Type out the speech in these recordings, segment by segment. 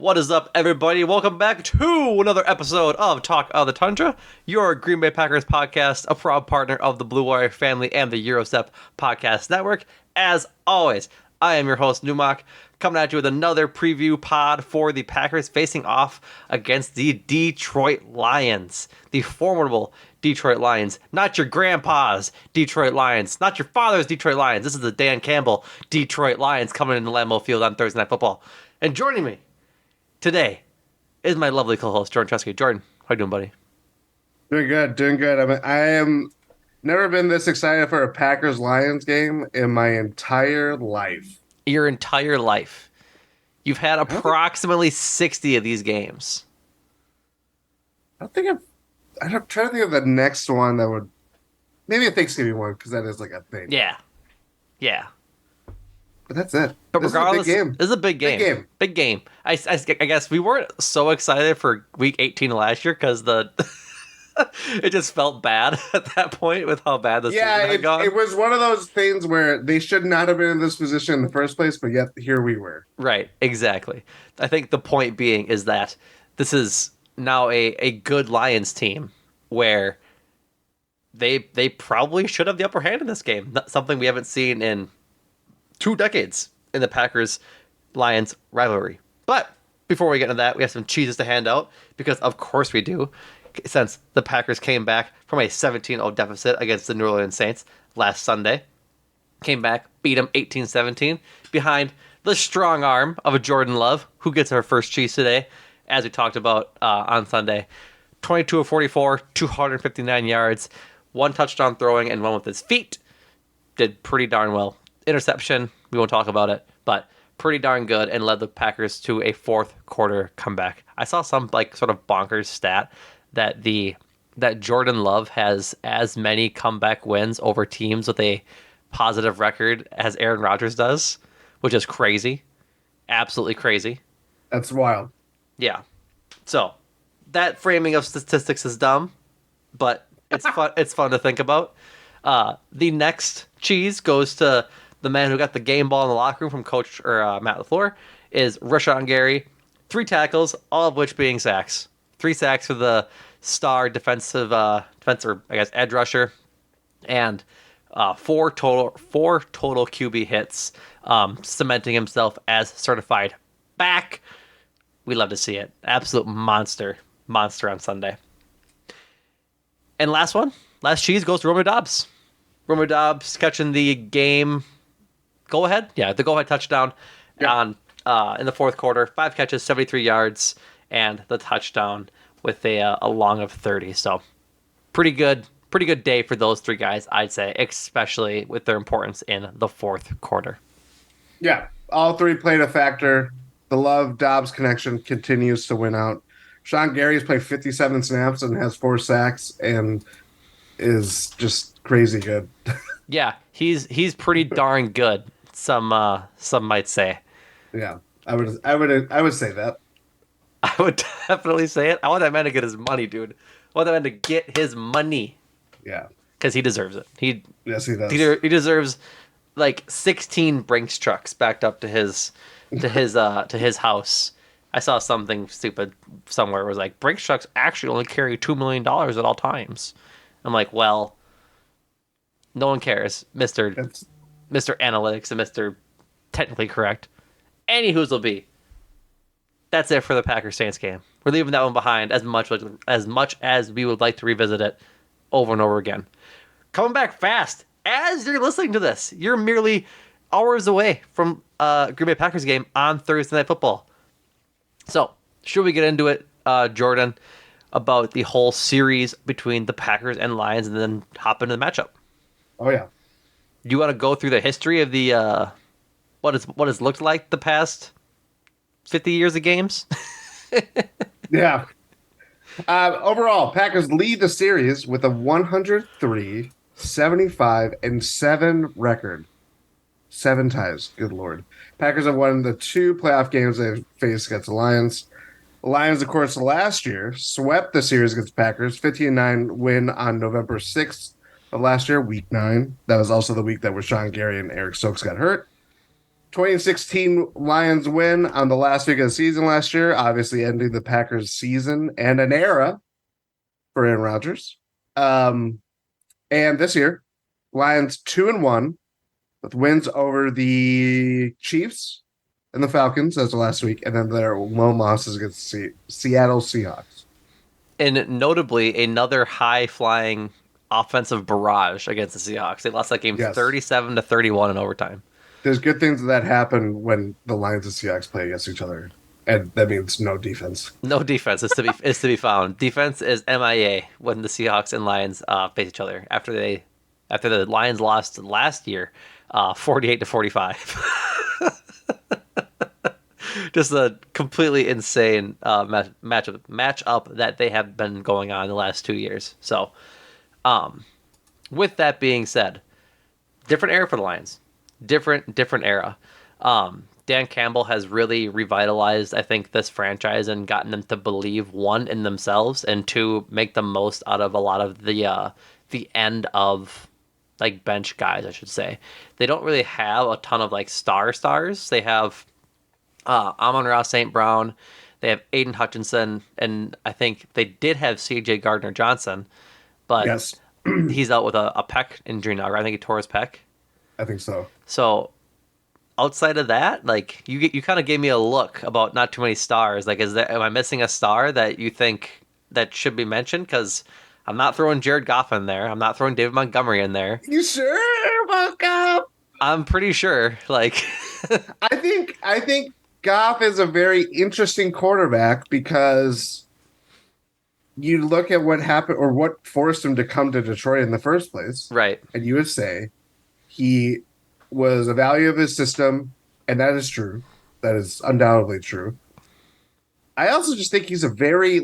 What is up, everybody? Welcome back to another episode of Talk of the Tundra, your Green Bay Packers podcast, a proud partner of the Blue Wire family and the Eurostep Podcast Network. As always, I am your host, Numac, coming at you with another preview pod for the Packers facing off against the Detroit Lions. The formidable Detroit Lions. Not your grandpa's Detroit Lions. Not your father's Detroit Lions. This is the Dan Campbell Detroit Lions coming into Lambeau Field on Thursday Night Football. And joining me today is my lovely co-host, Jordan Chesky. Jordan, how you doing, buddy? Doing good, doing good. I am never been this excited for a Packers-Lions game in my entire life. Your entire life. You've had approximately 60 of these games. I'm trying to think of the next one that would, maybe a Thanksgiving one, because that is like a thing. Yeah. But that's it. But this regardless, is a big game. this is a big game. Big game. Big game. I guess we weren't so excited for week 18 of last year because it just felt bad at that point with how bad the season had gone. It was one of those things where they should not have been in this position in the first place, but yet here we were. Right, exactly. I think the point being is that this is now a good Lions team where they probably should have the upper hand in this game. Not something we haven't seen in 2 decades in the Packers-Lions rivalry. But before we get into that, we have some cheeses to hand out because of course we do, since the Packers came back from a 17-0 deficit against the New Orleans Saints last Sunday. Came back, beat them 18-17 behind the strong arm of a Jordan Love, who gets our first cheese today, as we talked about on Sunday. 22 of 44, 259 yards, 1 touchdown throwing, and 1 with his feet. Did pretty darn well. Interception, we won't talk about it, but pretty darn good and led the Packers to a fourth quarter comeback. I saw some sort of bonkers stat that Jordan Love has as many comeback wins over teams with a positive record as Aaron Rodgers does, which is crazy. Absolutely crazy. That's wild. Yeah. So that framing of statistics is dumb, but it's fun. It's fun to think about. The next cheese goes to the man who got the game ball in the locker room from Coach Matt LaFleur, is Rashawn Gary. 3 tackles, all of which being sacks. 3 sacks for the star defensive edge rusher, and 4 total QB hits, cementing himself as certified back. We love to see it. Absolute monster on Sunday. And last cheese goes to Romeo Doubs. Romeo Doubs catching the game go-ahead touchdown on in the fourth quarter. 5 catches, 73 yards, and the touchdown with a long of 30. So pretty good day for those 3 guys, I'd say, especially with their importance in the fourth quarter. Yeah, all 3 played a factor. The Love-Dobbs connection continues to win out. Sean Gary's played 57 snaps and has 4 sacks and is just crazy good. Yeah, he's pretty darn good. Some might say. Yeah, I would say that. I would definitely say it. I want that man to get his money, dude. I want that man to get his money. Yeah, because he deserves it. Yes, he does. He deserves 16 Brinks trucks backed up to his house. I saw something stupid somewhere. It was like, Brinks trucks actually only carry $2 million at all times. I'm like, well, no one cares, Mr. Analytics and Mr. Technically Correct. Anywho's will be. That's it for the Packers Saints game. We're leaving that one behind as much as we would like to revisit it over and over again. Coming back fast as you're listening to this. You're merely hours away from Green Bay Packers game on Thursday Night Football. So, should we get into it, Jordan, about the whole series between the Packers and Lions and then hop into the matchup? Oh, yeah. Do you want to go through the history of the what it's looked like the past 50 years of games? Yeah. Overall, Packers lead the series with a 103, 75, and 7 record. 7 ties. Good Lord. Packers have won the 2 playoff games they've faced against the Lions. The Lions, of course, last year swept the series against the Packers. 15-9 win on November 6th of last year, week 9. That was also the week that Rashawn Gary and Eric Stokes got hurt. 2016 Lions win on the last week of the season last year, obviously ending the Packers season and an era for Aaron Rodgers. And this year, Lions 2-1 with wins over the Chiefs and the Falcons as of last week, and then their lone losses against the Seattle Seahawks. And notably, another high-flying offensive barrage against the Seahawks. They lost that game 37-31 in overtime. There's good things that happen when the Lions and Seahawks play against each other, and that means no defense. No defense is to be found. Defense is MIA when the Seahawks and Lions face each other after the Lions lost last year, 48-45. Just a completely insane matchup that they have been going on the last 2 years. So, with that being said, different era for the Lions. Different era. Dan Campbell has really revitalized, I think, this franchise and gotten them to believe, one, in themselves, and two, make the most out of a lot of the end of like bench guys, I should say. They don't really have a ton of like stars. They have Amon-Ra St. Brown. They have Aiden Hutchinson, and I think they did have C.J. Gardner-Johnson, but yes. He's out with a pec injury now, right? I think he tore his pec. I think so. So outside of that, like you kind of gave me a look about not too many stars. Like, am I missing a star that you think that should be mentioned? Because I'm not throwing Jared Goff in there. I'm not throwing David Montgomery in there. You sure about Goff? I'm pretty sure. Like, I think Goff is a very interesting quarterback because you look at what happened or what forced him to come to Detroit in the first place. Right. And you would say he was a value of his system, and that is true. That is undoubtedly true. I also just think he's a very,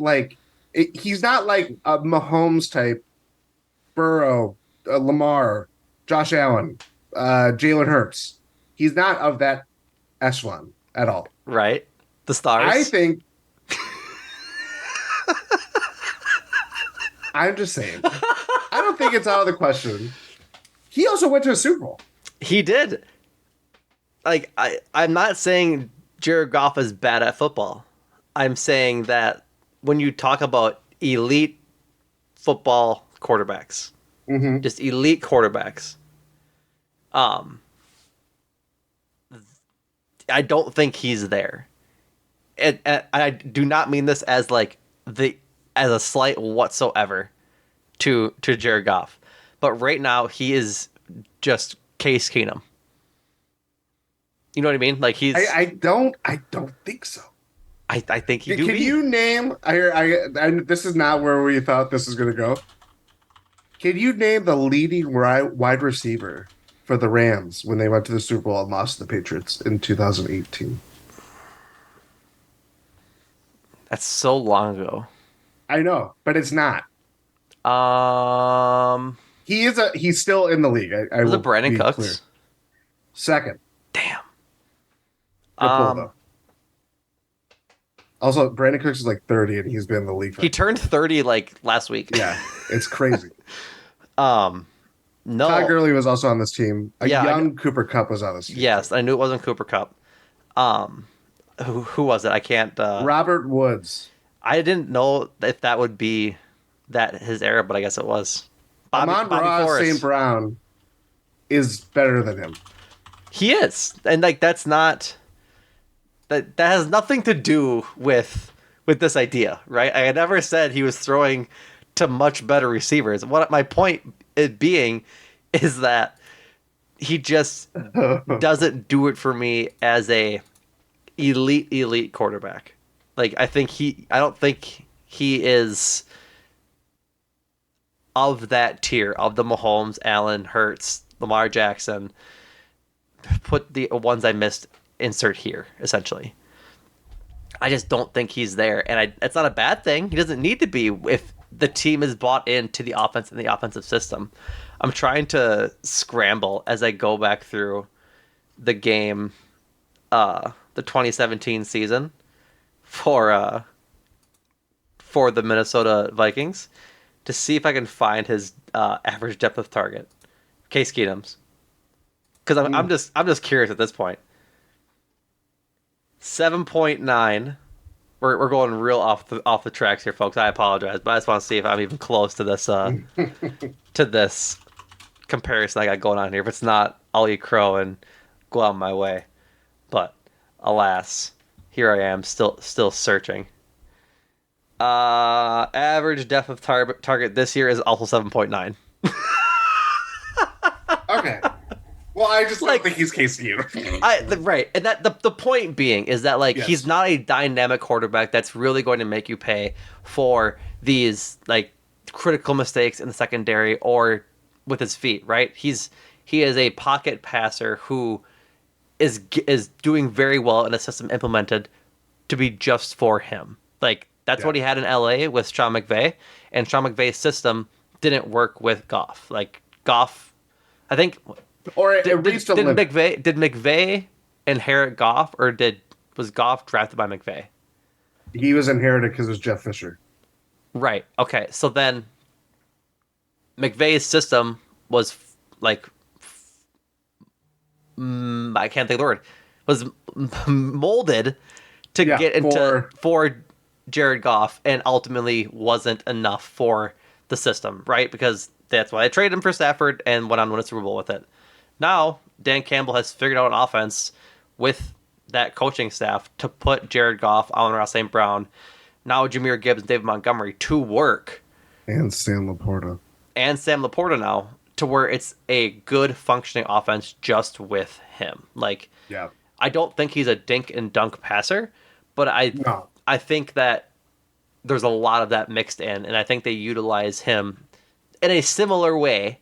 he's not like a Mahomes type, Burrow, Lamar, Josh Allen, Jalen Hurts. He's not of that echelon at all. Right. The stars. I think. I'm just saying. I don't think it's out of the question. He also went to a Super Bowl. He did. Like, I'm not saying Jared Goff is bad at football. I'm saying that when you talk about elite football quarterbacks, just elite quarterbacks, I don't think he's there. And I do not mean this as as a slight whatsoever to Jared Goff. But right now he is just Case Keenum. You know what I mean? Like he's. I don't think so. I think he. Can you name? This is not where we thought this was going to go. Can you name the leading wide receiver for the Rams when they went to the Super Bowl and lost to the Patriots in 2018? That's so long ago. I know, but it's not. He's still in the league. Was it Brandon Cooks? Clear. Second. Damn. Good pull, though. Also, Brandon Cooks is like 30, and he's been in the league. He turned 30 like last week. Yeah, it's crazy. No. Todd Gurley was also on this team. Young Cooper Kupp was on this team. Yes, I knew it wasn't Cooper Kupp. Who was it? I can't. Robert Woods. I didn't know if that would be his era, but I guess it was. Amon-Ra St. Brown is better than him. He is, and like that's not. That has nothing to do with this idea, right? I never said he was throwing to much better receivers. What my point being is that he just doesn't do it for me as a elite quarterback. Like I don't think he is of that tier of the Mahomes, Allen, Hurts, Lamar Jackson. Put the ones I missed. Insert here, essentially. I just don't think he's there, and it's not a bad thing. He doesn't need to be if the team is bought into the offense and the offensive system. I'm trying to scramble as I go back through the game, the 2017 season for the Minnesota Vikings to see if I can find his average depth of target. Case Keenum's, because I'm just curious at this point. 7.9. We're going real off the tracks here, folks. I apologize, but I just want to see if I'm even close to this comparison I got going on here. If it's not, I'll eat crow and go on my way. But alas, here I am, still searching. Average depth of target this year is also 7.9. Okay. Well, I just Like- don't think he's KCU. Right, and that the point being is that like Yes. he's not a dynamic quarterback that's really going to make you pay for these like critical mistakes in the secondary or with his feet. Right, he is a pocket passer who is doing very well in a system implemented to be just for him. Like that's what he had in LA with Sean McVay, and Sean McVay's system didn't work with Goff. Like Goff, I think. Or it reached a limit. McVay inherit Goff, or was Goff drafted by McVay? He was inherited because it was Jeff Fisher. Right. Okay. So then McVay's system was I can't think of the word, was molded to get into for Jared Goff, and ultimately wasn't enough for the system, right? Because that's why they traded him for Stafford and went on to win a Super Bowl with it. Now, Dan Campbell has figured out an offense with that coaching staff to put Jared Goff, Amon-Ra St. Brown, now Jahmyr Gibbs and David Montgomery to work. And Sam Laporta. Now, to where it's a good functioning offense just with him. Like, Yeah. I don't think he's a dink and dunk passer, but I think that there's a lot of that mixed in, and I think they utilize him in a similar way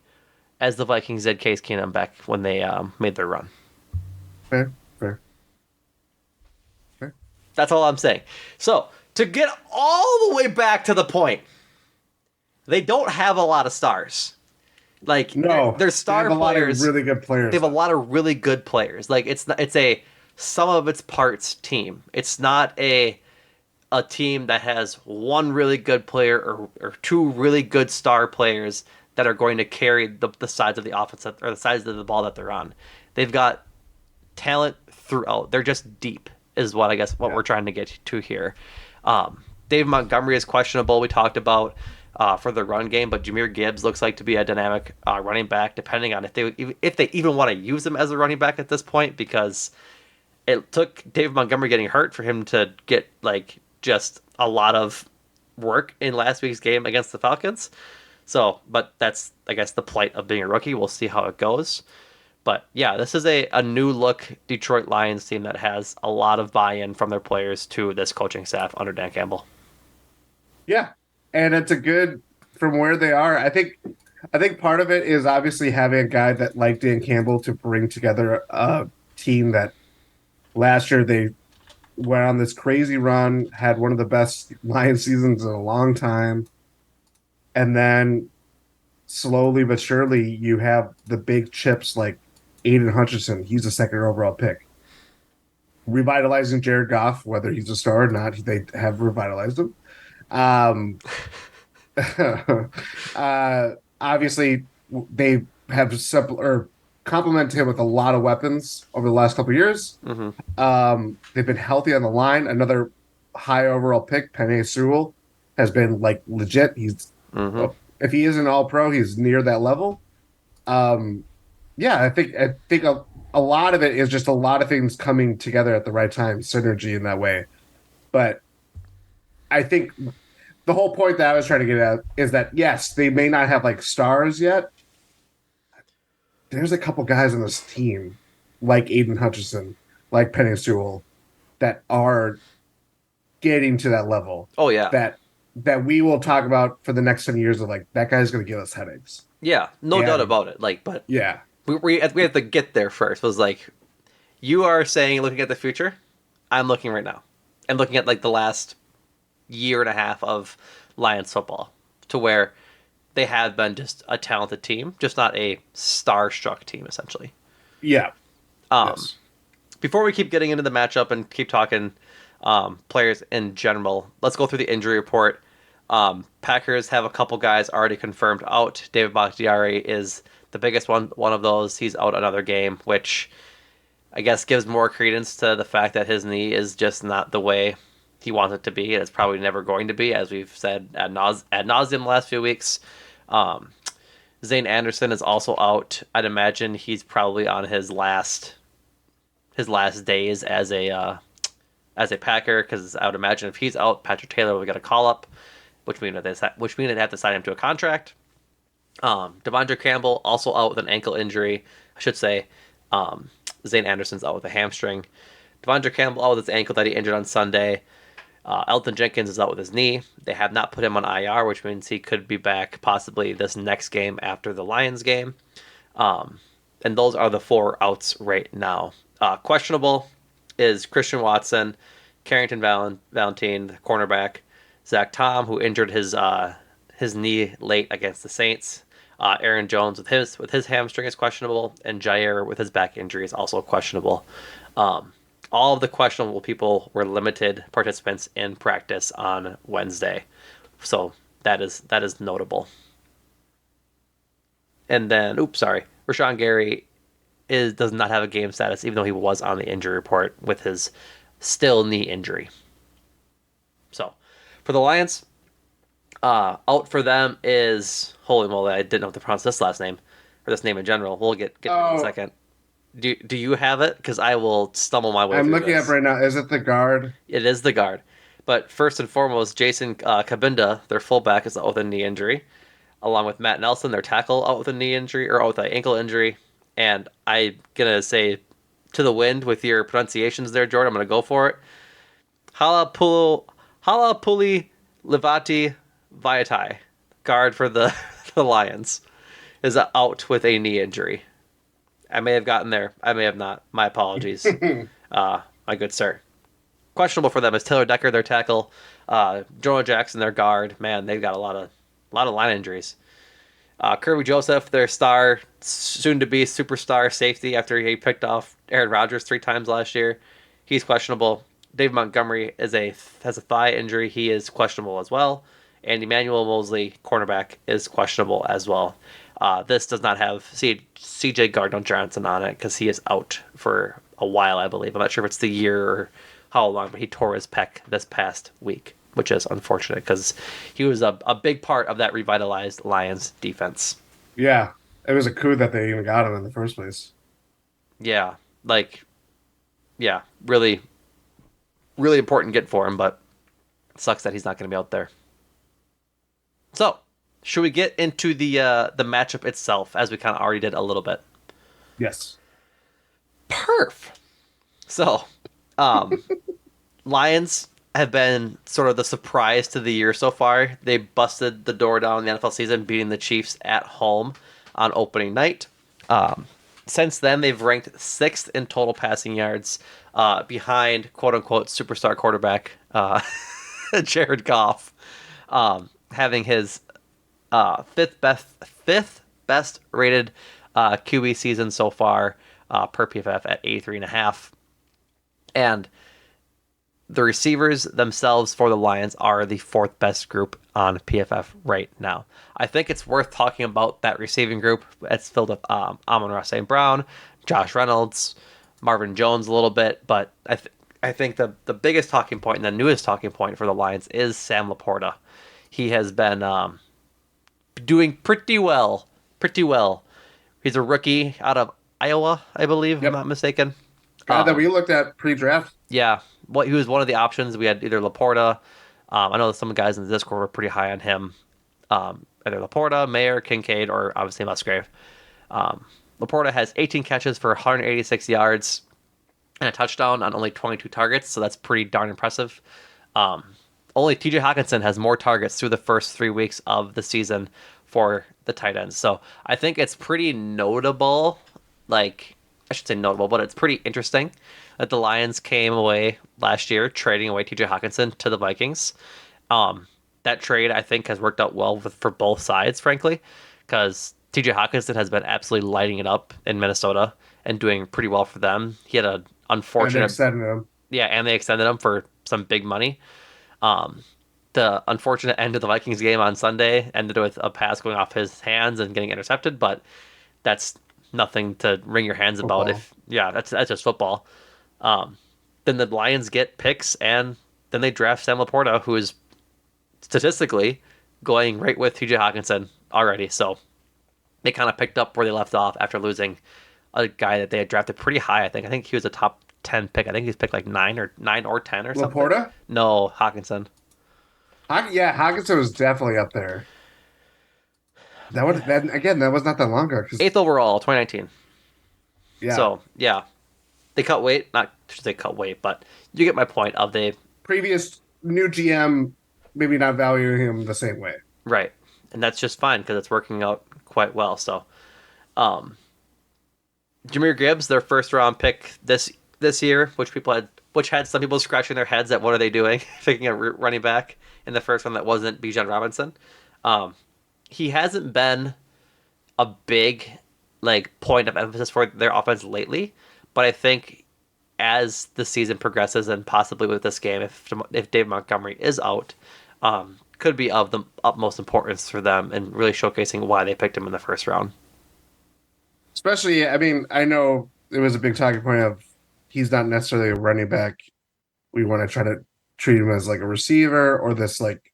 as the Vikings did Case Keenum back when they made their run. Fair. That's all I'm saying. So, to get all the way back to the point, they don't have a lot of stars. Like, No, they're star players. They have a lot of really good players. They have a lot of really good players. Like, it's a sum of its parts team. It's not a team that has one really good player or two really good star players that are going to carry the sides of the offense or the sides of the ball that they're on. They've got talent throughout. They're just deep, is what I guess we're trying to get to here. Dave Montgomery is questionable. We talked about for the run game, but Jahmyr Gibbs looks like to be a dynamic running back, depending on if they even want to use him as a running back at this point, because it took Dave Montgomery getting hurt for him to get like just a lot of work in last week's game against the Falcons. So, but that's, I guess, the plight of being a rookie. We'll see how it goes. But yeah, this is a new look Detroit Lions team that has a lot of buy-in from their players to this coaching staff under Dan Campbell. Yeah, and it's a good from where they are. I think part of it is obviously having a guy that like Dan Campbell to bring together a team that last year they went on this crazy run, had one of the best Lions seasons in a long time. And then slowly but surely you have the big chips like Aiden Hutchinson. He's a second overall pick. Revitalizing Jared Goff, whether he's a star or not, they have revitalized him. Obviously, they have complemented him with a lot of weapons over the last couple of years. Mm-hmm. They've been healthy on the line. Another high overall pick, Penei Sewell, has been like legit. He's if he isn't all pro, he's near that level. Yeah, I think a lot of it is just a lot of things coming together at the right time, synergy in that way. But I think the whole point that I was trying to get at is that yes, they may not have like stars yet. There's a couple guys on this team, like Aiden Hutchinson, like Penei Sewell, that are getting to that level. Oh yeah, that we will talk about for the next 10 years of like that guy's going to give us headaches. Yeah, no doubt about it. Like, but yeah, we have to get there first. Was like, you are saying looking at the future. I'm looking right now, and looking at like the last year and a half of Lions football, to where they have been just a talented team, just not a star-struck team, essentially. Yeah. Yes. Before we keep getting into the matchup and keep talking players in general, let's go through the injury report. Packers have a couple guys already confirmed out. David Bakhtiari is the biggest one of those. He's out another game, which I guess gives more credence to the fact that his knee is just not the way he wants it to be, and it's probably never going to be, as we've said ad nauseum the last few weeks. Um, Zane Anderson is also out. I'd imagine he's probably on his last days as a Packer, because I would imagine if he's out, Patrick Taylor will get a call up, which means they'd have to sign him to a contract. Devondre Campbell also out with an ankle injury. I should say Zane Anderson's out with a hamstring. Devondre Campbell out with his ankle that he injured on Sunday. Elton Jenkins is out with his knee. They have not put him on IR, which means he could be back possibly this next game after the Lions game. And those are the 4 outs right now. Questionable is Christian Watson, Carrington Valentine, the cornerback, Zach Tom, who injured his knee late against the Saints. Aaron Jones with his hamstring is questionable, and Jair with his back injury is also questionable. All of the questionable people were limited participants in practice on Wednesday, so that is notable. And then, Rashawn Gary does not have a game status, even though he was on the injury report with his still knee injury. So, for the Lions, out for them is, holy moly, I didn't know how to pronounce this last name, or this name in general. We'll get to it in a second. Do you have it? Because I will stumble my way through this. I'm looking up right now. Is it the guard? It is the guard. But first and foremost, Jason Kabinda, their fullback, is out with a knee injury, along with Matt Nelson, their tackle, out with a knee injury, or out with an ankle injury. And I'm going to say to the wind with your pronunciations there, Jordan. I'm going to go for it. Halapuli Livati Vaitai, guard for the Lions, is out with a knee injury. I may have gotten there. I may have not. My apologies, my good sir. Questionable for them is Taylor Decker, their tackle, Jonah Jackson, their guard. Man, they've got a lot of line injuries. Kirby Joseph, their star, soon-to-be superstar safety after he picked off Aaron Rodgers 3 times last year. He's questionable. Dave Montgomery has a thigh injury. He is questionable as well. And Emmanuel Mosley, cornerback, is questionable as well. This does not have C.J. Gardner-Johnson on it because he is out for a while, I believe. I'm not sure if it's the year or how long, but he tore his pec this past week, which is unfortunate because he was a big part of that revitalized Lions defense. Yeah, it was a coup that they even got him in the first place. Yeah, really, really important get for him, but it sucks that he's not going to be out there. So, should we get into the matchup itself, as we kind of already did a little bit? Yes. Perf. So, Lions have been sort of the surprise to the year so far. They busted the door down in the NFL season, beating the Chiefs at home on opening night. Since then, they've ranked 6th in total passing yards, behind quote-unquote superstar quarterback Jared Goff, having his fifth best rated QB season so far per PFF at 83.5. And the receivers themselves for the Lions are the 4th best group on PFF right now. I think it's worth talking about that receiving group. It's filled with Amon-Ra St. Brown, Josh Reynolds, Marvin Jones a little bit, but I think the biggest talking point and the newest talking point for the Lions is Sam Laporta. He has been doing pretty well. He's a rookie out of Iowa, I believe, if I'm not mistaken. Guy that we looked at pre-draft. Yeah, he was one of the options. We had either Laporta. I know some guys in the Discord were pretty high on him. Either Laporta, Mayer, Kincaid, or obviously Musgrave. Laporta has 18 catches for 186 yards and a touchdown on only 22 targets, so that's pretty darn impressive. Only TJ Hutchinson has more targets through the first 3 weeks of the season for the tight ends. So I think it's pretty notable, I should say notable, but it's pretty interesting that the Lions came away last year trading away TJ Hutchinson to the Vikings. That trade, I think, has worked out well for both sides, frankly, because TJ Hutchinson has been absolutely lighting it up in Minnesota and doing pretty well for them. He had an unfortunate... And they extended him. Yeah, and they extended him for some big money. The unfortunate end of the Vikings game on Sunday ended with a pass going off his hands and getting intercepted, but that's nothing to wring your hands about. Football. If yeah, that's just football. Um, then the Lions get picks, and then they draft Sam Laporta, who is statistically going right with TJ Hawkinson already. So they kind of picked up where they left off after losing a guy that they had drafted pretty high. I think he was a top 10 pick. I think he's picked like 9 or 10 or something. Laporta? No, Hawkinson. Yeah, Hawkinson was definitely up there. That was not that long ago. Because Eighth overall, 2019. yeah, So yeah, they cut weight. Not should they cut weight, but you get my point. Of they previous new GM maybe not valuing him the same way. right, and that's just fine because it's working out quite well. So, um, Jahmyr Gibbs, their first round pick this year, which had some people scratching their heads at what are they doing, picking a running back in the first one that wasn't Bijan Robinson. Um, he hasn't been a big like point of emphasis for their offense lately, but I think as the season progresses and possibly with this game, if Dave Montgomery is out, could be of the utmost importance for them and really showcasing why they picked him in the first round. Especially, I mean, I know it was a big talking point of he's not necessarily a running back. We want to try to treat him as like a receiver or this like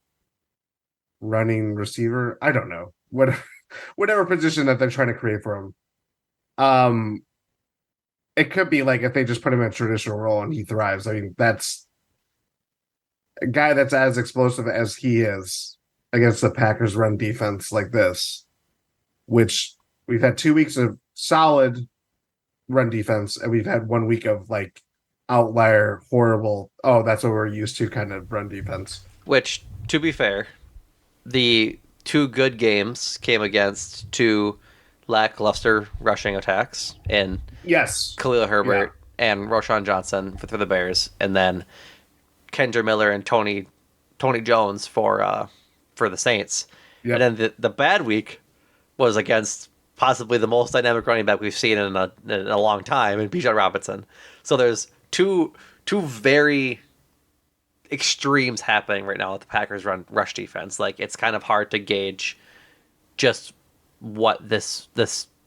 running receiver. I don't know. Whatever position that they're trying to create for him. It could be like if they just put him in a traditional role and he thrives. I mean, that's a guy that's as explosive as he is against the Packers run defense like this, which we've had 2 weeks of solid run defense, and we've had 1 week of like outlier, horrible, oh, that's what we're used to kind of run defense. Which, to be fair, the two good games came against two lackluster rushing attacks in Yes. Khalil Herbert and Roshan Johnson for the Bears, and then Kendra Miller and Tony Jones for the Saints. Yep. And then the bad week was against possibly the most dynamic running back we've seen in a long time, in Bijan Robinson. So there's two very extremes happening right now with the Packers rush defense. Like it's kind of hard to gauge just what this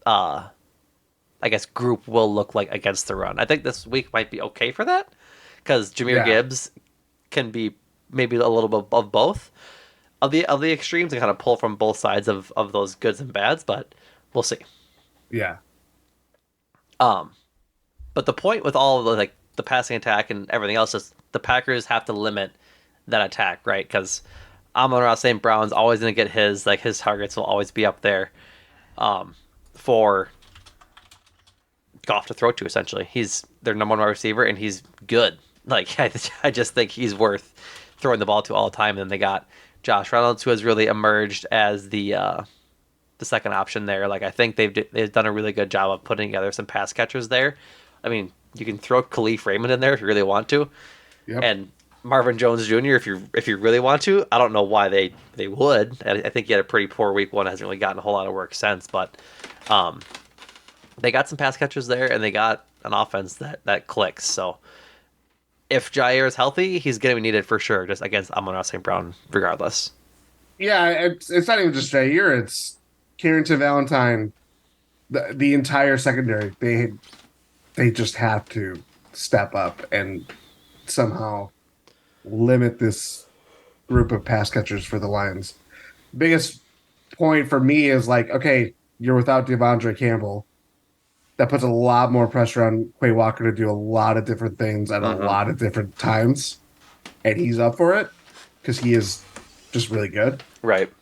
I guess group will look like against the run. I think this week might be okay for that because Jahmyr Gibbs can be maybe a little bit of both of the extremes and kind of pull from both sides of those goods and bads, but we'll see. Yeah. But the point with all of the passing attack and everything else is the Packers have to limit that attack, right? Because Amon-Ra St. Brown's always going to get his targets will always be up there for Goff to throw to, essentially. He's their number one receiver, and he's good. Like, I just think he's worth throwing the ball to all the time. And then they got Josh Reynolds, who has really emerged as the second option there. Like, I think they've done a really good job of putting together some pass catchers there. I mean, you can throw Khalif Raymond in there if you really want to, and Marvin Jones Jr. if you really want to. I don't know why they would. I think he had a pretty poor week one. Hasn't really gotten a whole lot of work since, but they got some pass catchers there, and they got an offense that clicks. So if Jair is healthy, he's going to be needed for sure, just against Amon-Ra St. Brown, regardless. Yeah, it's not even just Jair. It's Carrington Valentine, the entire secondary. They just have to step up and somehow limit this group of pass catchers for the Lions. Biggest point for me is like, okay, you're without Devondre Campbell. That puts a lot more pressure on Quay Walker to do a lot of different things at a lot of different times. And he's up for it because he is just really good. Right.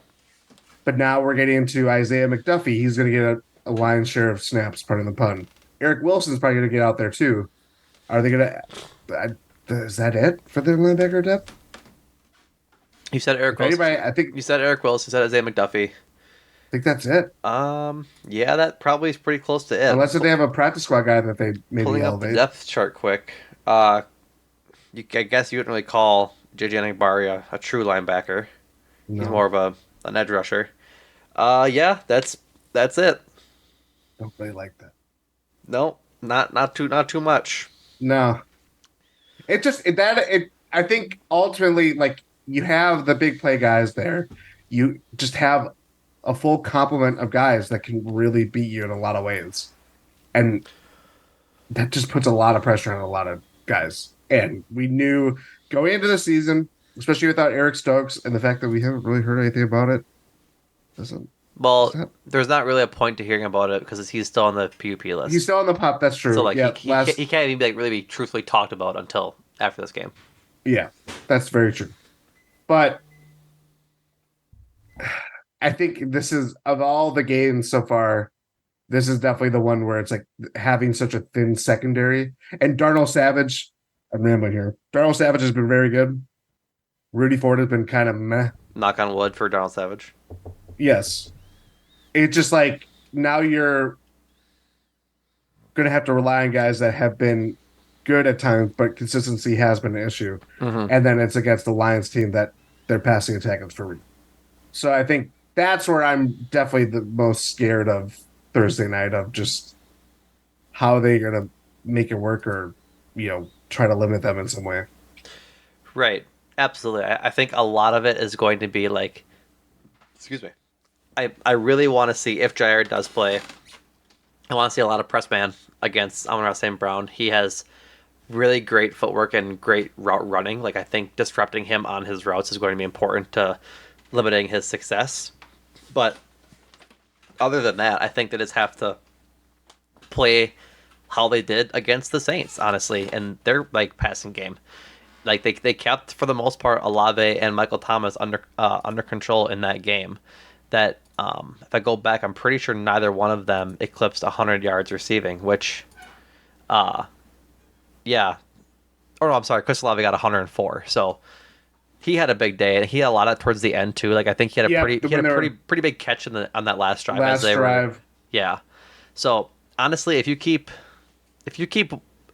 But now we're getting into Isaiah McDuffie. He's going to get a lion's share of snaps, pardon the pun. Eric Wilson's probably going to get out there too. Are they going to... Is that it for the linebacker depth? You said Eric Wilson. Anybody, I think you said Eric Wilson. You said Isaiah McDuffie. I think that's it. Yeah, that probably is pretty close to it. Unless if they have a practice squad guy that they maybe Pulling elevate. up the depth chart quick. I guess you wouldn't really call JJ Enagbari a true linebacker. No. He's more of an edge rusher. Yeah, that's it. Don't play like that. No, not too much. No. I think ultimately, like, you have the big play guys there. You just have a full complement of guys that can really beat you in a lot of ways. And that just puts a lot of pressure on a lot of guys. And we knew going into the season, especially without Eric Stokes and the fact that we haven't really heard anything about it, doesn't is Well, that there's not really a point to hearing about it because he's still on the PUP he's list. still on the pup, that's So true. like Yeah, he can't even like really be truthfully talked about until after this game. yeah, that's very true. But I think this is of all the games so far, this is definitely the one where it's like having such a thin secondary. And Darnell Savage, I'm rambling here. Darnell Savage has been very good. Rudy Ford has been kind of meh. Knock on wood for Donald Savage. Yes. It's just like now you're going to have to rely on guys that have been good at times, but consistency has been an issue. Mm-hmm. And then it's against the Lions team that their passing attack is for. So I think that's where I'm definitely the most scared of Thursday night, of just how they're going to make it work, or, try to limit them in some way. Right. Absolutely. I think a lot of it is going to be like, excuse me. I really want to see if Jair does play. I want to see a lot of press man against Amon-Ra St. Brown. He has really great footwork and great route running. Like I think disrupting him on his routes is going to be important to limiting his success. But other than that, I think they just have to play how they did against the Saints, honestly, and their like passing game. Like they kept for the most part Olave and Michael Thomas under control in that game. That if I go back, I'm pretty sure neither one of them eclipsed 100 yards receiving. Which, yeah, or no, I'm sorry, Chris Olave got 104. So he had a big day, and he had a lot of towards the end too. Like I think Yeah, he had when a they were pretty big catch on that last drive as last they were. drive. Yeah. So honestly, if you keep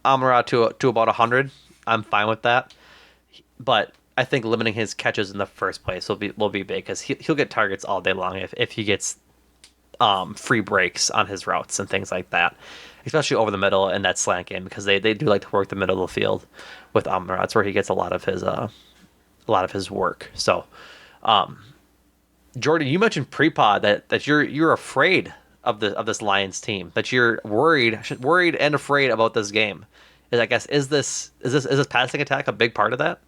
Amara to about 100, I'm fine with that. But I think limiting his catches in the first place will be big because he'll get targets all day long if he gets free breaks on his routes and things like that, especially over the middle and that slant game because they do like to work the middle of the field with Amara. That's where he gets a lot of his work. So, Jordan, you mentioned pre-pod that you're afraid of this Lions team, that you're worried and afraid about this game. I guess is this passing attack a big part of that?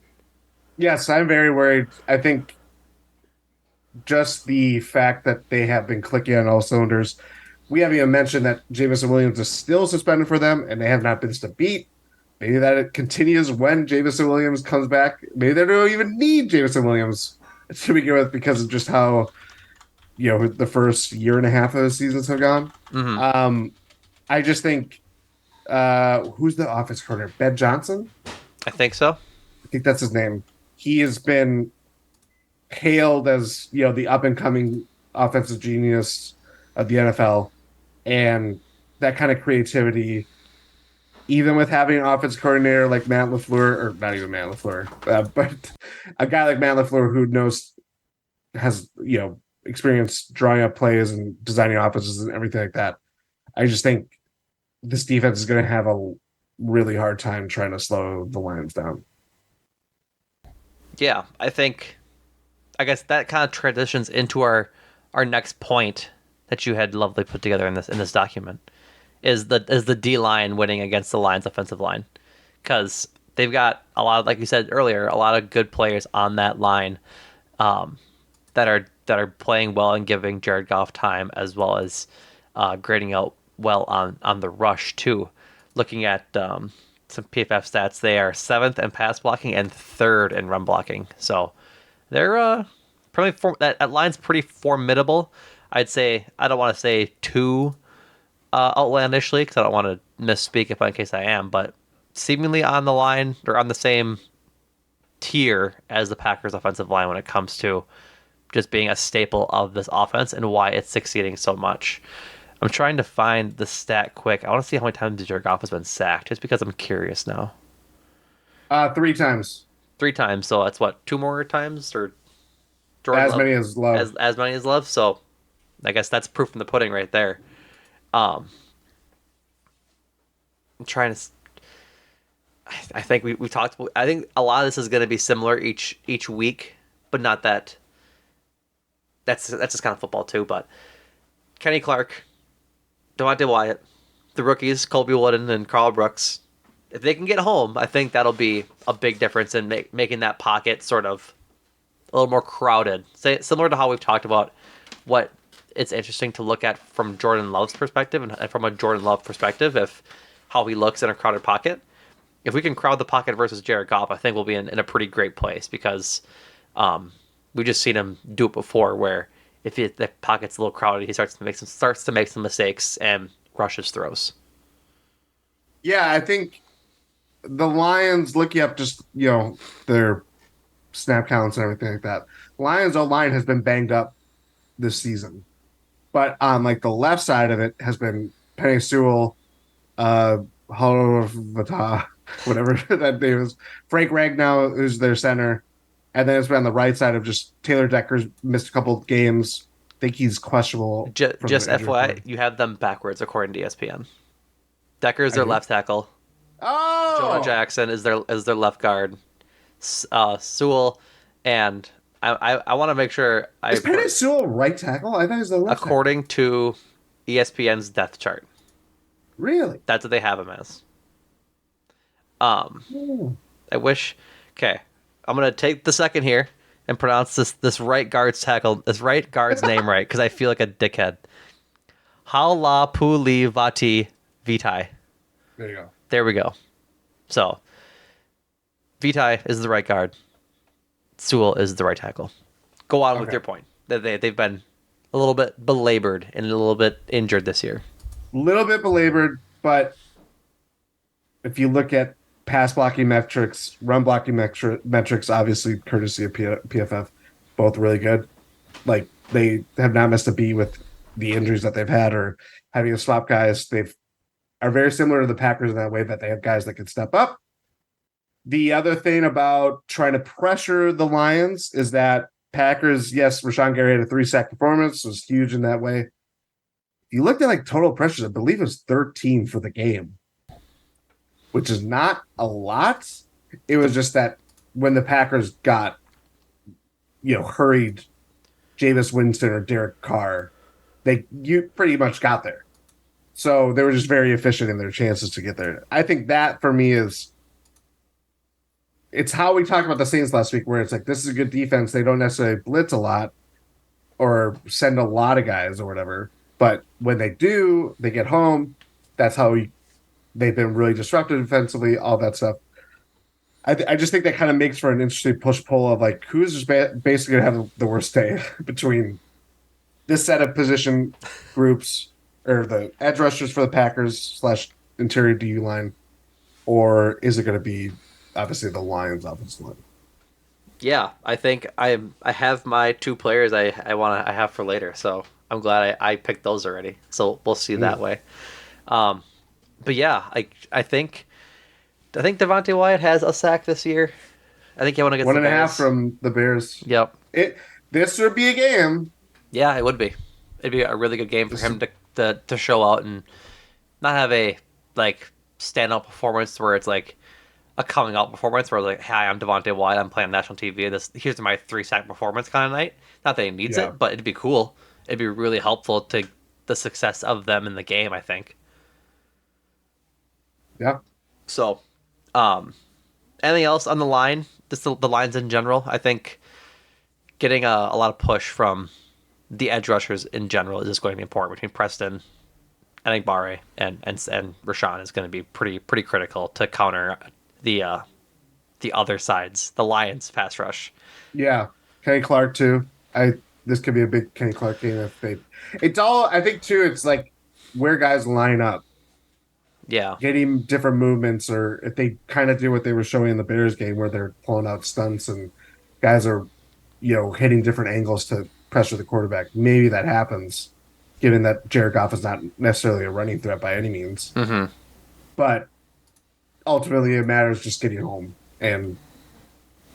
Yes, I'm very worried. I think just the fact that they have been clicking on all cylinders. We haven't even mentioned that Jameson Williams is still suspended for them, and they have not been to beat. Maybe that it continues when Jameson Williams comes back. Maybe they don't even need Jameson Williams to begin with because of just how the first year and a half of the seasons have gone. Mm-hmm. I just think who's the offense coordinator? Ben Johnson? I think so. I think that's his name. He has been hailed as the up and coming offensive genius of the NFL, and that kind of creativity, even with having an offense coordinator like Matt LaFleur, or not even Matt LaFleur, but a guy like Matt LaFleur who has experience drawing up plays and designing offenses and everything like that. I just think this defense is going to have a really hard time trying to slow the Lions down. Yeah, I guess that kind of transitions into our next point that you had lovely put together in this document is the D line winning against the Lions offensive line, because they've got a lot of, like you said earlier, a lot of good players on that line that are playing well and giving Jared Goff time, as well as grading out well on the rush too. Looking at some PFF stats, they are 7th in pass blocking and 3rd in run blocking. So they're probably that line's pretty formidable. I'd say I don't want to say too outlandishly because I don't want to misspeak in case I am, but seemingly on the line or on the same tier as the Packers offensive line when it comes to just being a staple of this offense and why it's succeeding so much. I'm trying to find the stat quick. I want to see how many times Jared Goff has been sacked, just because I'm curious now. 3 times. 3 times, so that's what, 2 more times, or Jordan As Love many as Love. as many as Love. So I guess that's proof in the pudding right there. I'm trying to. I think we talked. I think a lot of this is going to be similar each week, but not that. That's just kind of football too. But Kenny Clark, Devontae Wyatt, the rookies, Colby Wooden and Carl Brooks, if they can get home, I think that'll be a big difference in making that pocket sort of a little more crowded. Similar to how we've talked about what it's interesting to look at from Jordan Love's perspective and from a Jordan Love perspective, if how he looks in a crowded pocket. If we can crowd the pocket versus Jared Goff, I think we'll be in a pretty great place because we've just seen him do it before where if the pocket's a little crowded, he starts to make some mistakes and rushes throws. Yeah, I think the Lions, looking up just, their snap counts and everything like that. Lions O-line has been banged up this season. But on like the left side of it has been Penny Sewell, Holovata, whatever that name is, Frank Ragnow, who's their center. And then it's been on the right side of just Taylor Decker's missed a couple of games. I think he's questionable. Just FYI, you have them backwards according to ESPN. Decker is their left tackle. Oh, Jonah Jackson is their left guard. Sewell and I want to make sure is Penny Sewell right tackle? I thought he was the left. According to ESPN's depth chart. Really? That's what they have him as. I wish. Okay, I'm gonna take the second here and pronounce this right guard's name right because I feel like a dickhead. Halapuli Vitae. There you go. There we go. So, Vitae is the right guard. Sewell is the right tackle. Go on with your point. They've been a little bit belabored and a little bit injured this year. A little bit belabored, but if you look at pass blocking metrics, run blocking metrics, obviously courtesy of PFF, both really good. Like they have not missed a beat with the injuries that they've had or having to swap guys. They've are very similar to the Packers in that way that they have guys that can step up. The other thing about trying to pressure the Lions is that Packers, yes, Rashawn Gary had a 3-sack performance, was huge in that way. If you looked at like total pressures, I believe it was 13 for the game, which is not a lot. It was just that when the Packers got, hurried Jameis Winston or Derek Carr, you pretty much got there. So they were just very efficient in their chances to get there. I think that for me it's how we talked about the Saints last week, where it's like, this is a good defense. They don't necessarily blitz a lot or send a lot of guys or whatever. But when they do, they get home. That's how they've been really disruptive defensively, all that stuff. I just think that kind of makes for an interesting push-pull of like, who's just basically going to have the worst day between this set of position groups or the edge rushers for the Packers / interior DU line, or is it going to be obviously the Lions offensive line? Yeah, I think I have my two players I have for later, so I'm glad I picked those already. So we'll see that way. But yeah, I think Devontae Wyatt has a sack this year. I think he won against 1.5 from the Bears. Yep. This would be a game. Yeah, it would be. It'd be a really good game for him to show out and not have a standout performance where it's like a coming out performance where like, hi, I'm Devontae Wyatt, I'm playing national TV. Here's my 3-sack performance kind of night. Not that he needs it, but it'd be cool. It'd be really helpful to the success of them in the game, I think. Yeah. So, anything else on the line? Just the lines in general. I think getting a lot of push from the edge rushers in general is just going to be important between Preston, Enigbare, and Rashawn is going to be pretty critical to counter the other sides, the Lions pass rush. Yeah, Kenny Clark too. This could be a big Kenny Clark game if it's all. I think too. It's like where guys line up. Yeah, getting different movements, or if they kind of do what they were showing in the Bears game, where they're pulling out stunts and guys are, hitting different angles to pressure the quarterback. Maybe that happens, given that Jared Goff is not necessarily a running threat by any means. Mm-hmm. But ultimately, it matters just getting home, and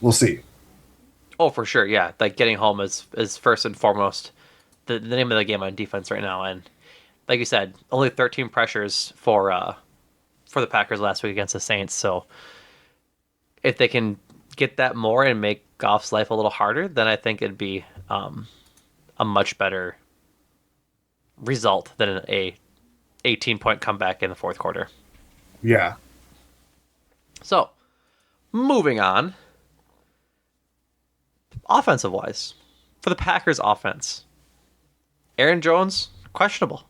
we'll see. Oh, for sure, yeah. Like getting home is first and foremost the name of the game on defense right now, and like you said, only 13 pressures for the Packers last week against the Saints. So if they can get that more and make Goff's life a little harder, then I think it'd be a much better result than a 18-point comeback in the fourth quarter. Yeah. So, moving on. Offensive wise, for the Packers offense, Aaron Jones, questionable.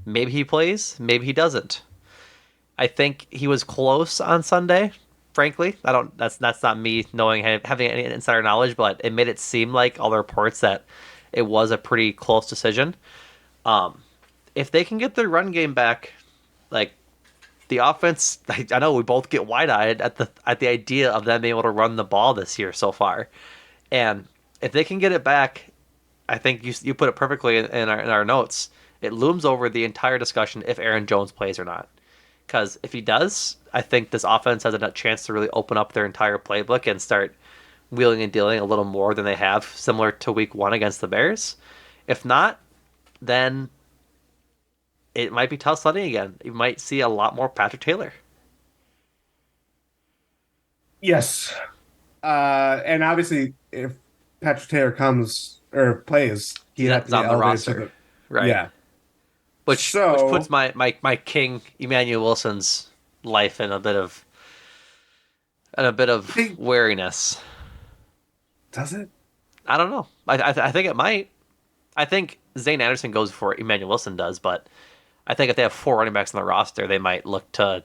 Maybe he plays, maybe he doesn't. I think he was close on Sunday. Frankly, I don't. That's not me knowing having any insider knowledge, but it made it seem like all the reports that it was a pretty close decision. If they can get their run game back, like the offense, I know we both get wide eyed at the idea of them being able to run the ball this year so far, and if they can get it back, I think you put it perfectly in our notes. It looms over the entire discussion if Aaron Jones plays or not. Because if he does, I think this offense has a chance to really open up their entire playbook and start wheeling and dealing a little more than they have, similar to week 1 against the Bears. If not, then it might be tough sledding again. You might see a lot more Patrick Taylor. Yes. And obviously, if Patrick Taylor comes or plays, he'd have to He's be on the elevated to roster, right? Yeah. Which puts my king Emmanuel Wilson's life in a bit of wariness. Does it? I don't know. I think it might. I think Zane Anderson goes before Emmanuel Wilson does, but I think if they have 4 running backs on the roster, they might look to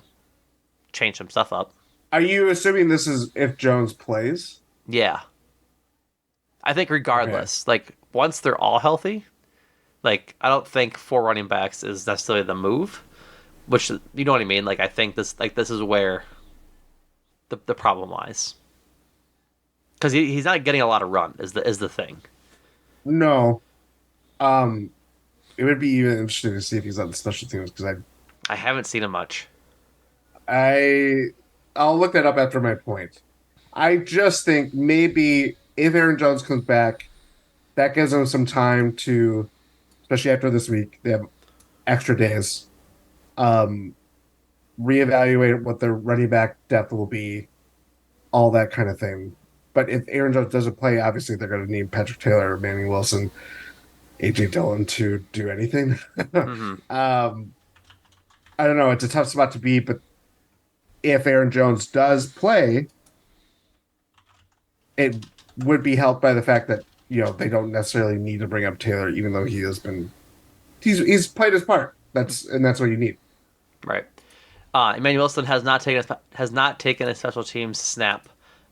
change some stuff up. Are you assuming this is if Jones plays? Yeah. I think regardless, like once they're all healthy, like I don't think 4 running backs is necessarily the move, which you know what I mean. Like I think this is where the problem lies, because he's not getting a lot of run is the thing. No. It would be even interesting to see if he's on the special teams because I haven't seen him much. I'll look that up after my point. I just think maybe if Aaron Jones comes back, that gives them some time to, especially after this week, they have extra days, reevaluate what their running back depth will be, all that kind of thing. But if Aaron Jones doesn't play, obviously they're going to need Patrick Taylor, Manning Wilson, AJ Dillon to do anything. Mm-hmm. I don't know. It's a tough spot to be, but if Aaron Jones does play, it would be helped by the fact that they don't necessarily need to bring up Taylor, even though he's played his part. That's what you need. Right. Emmanuel Wilson has not taken a special teams snap.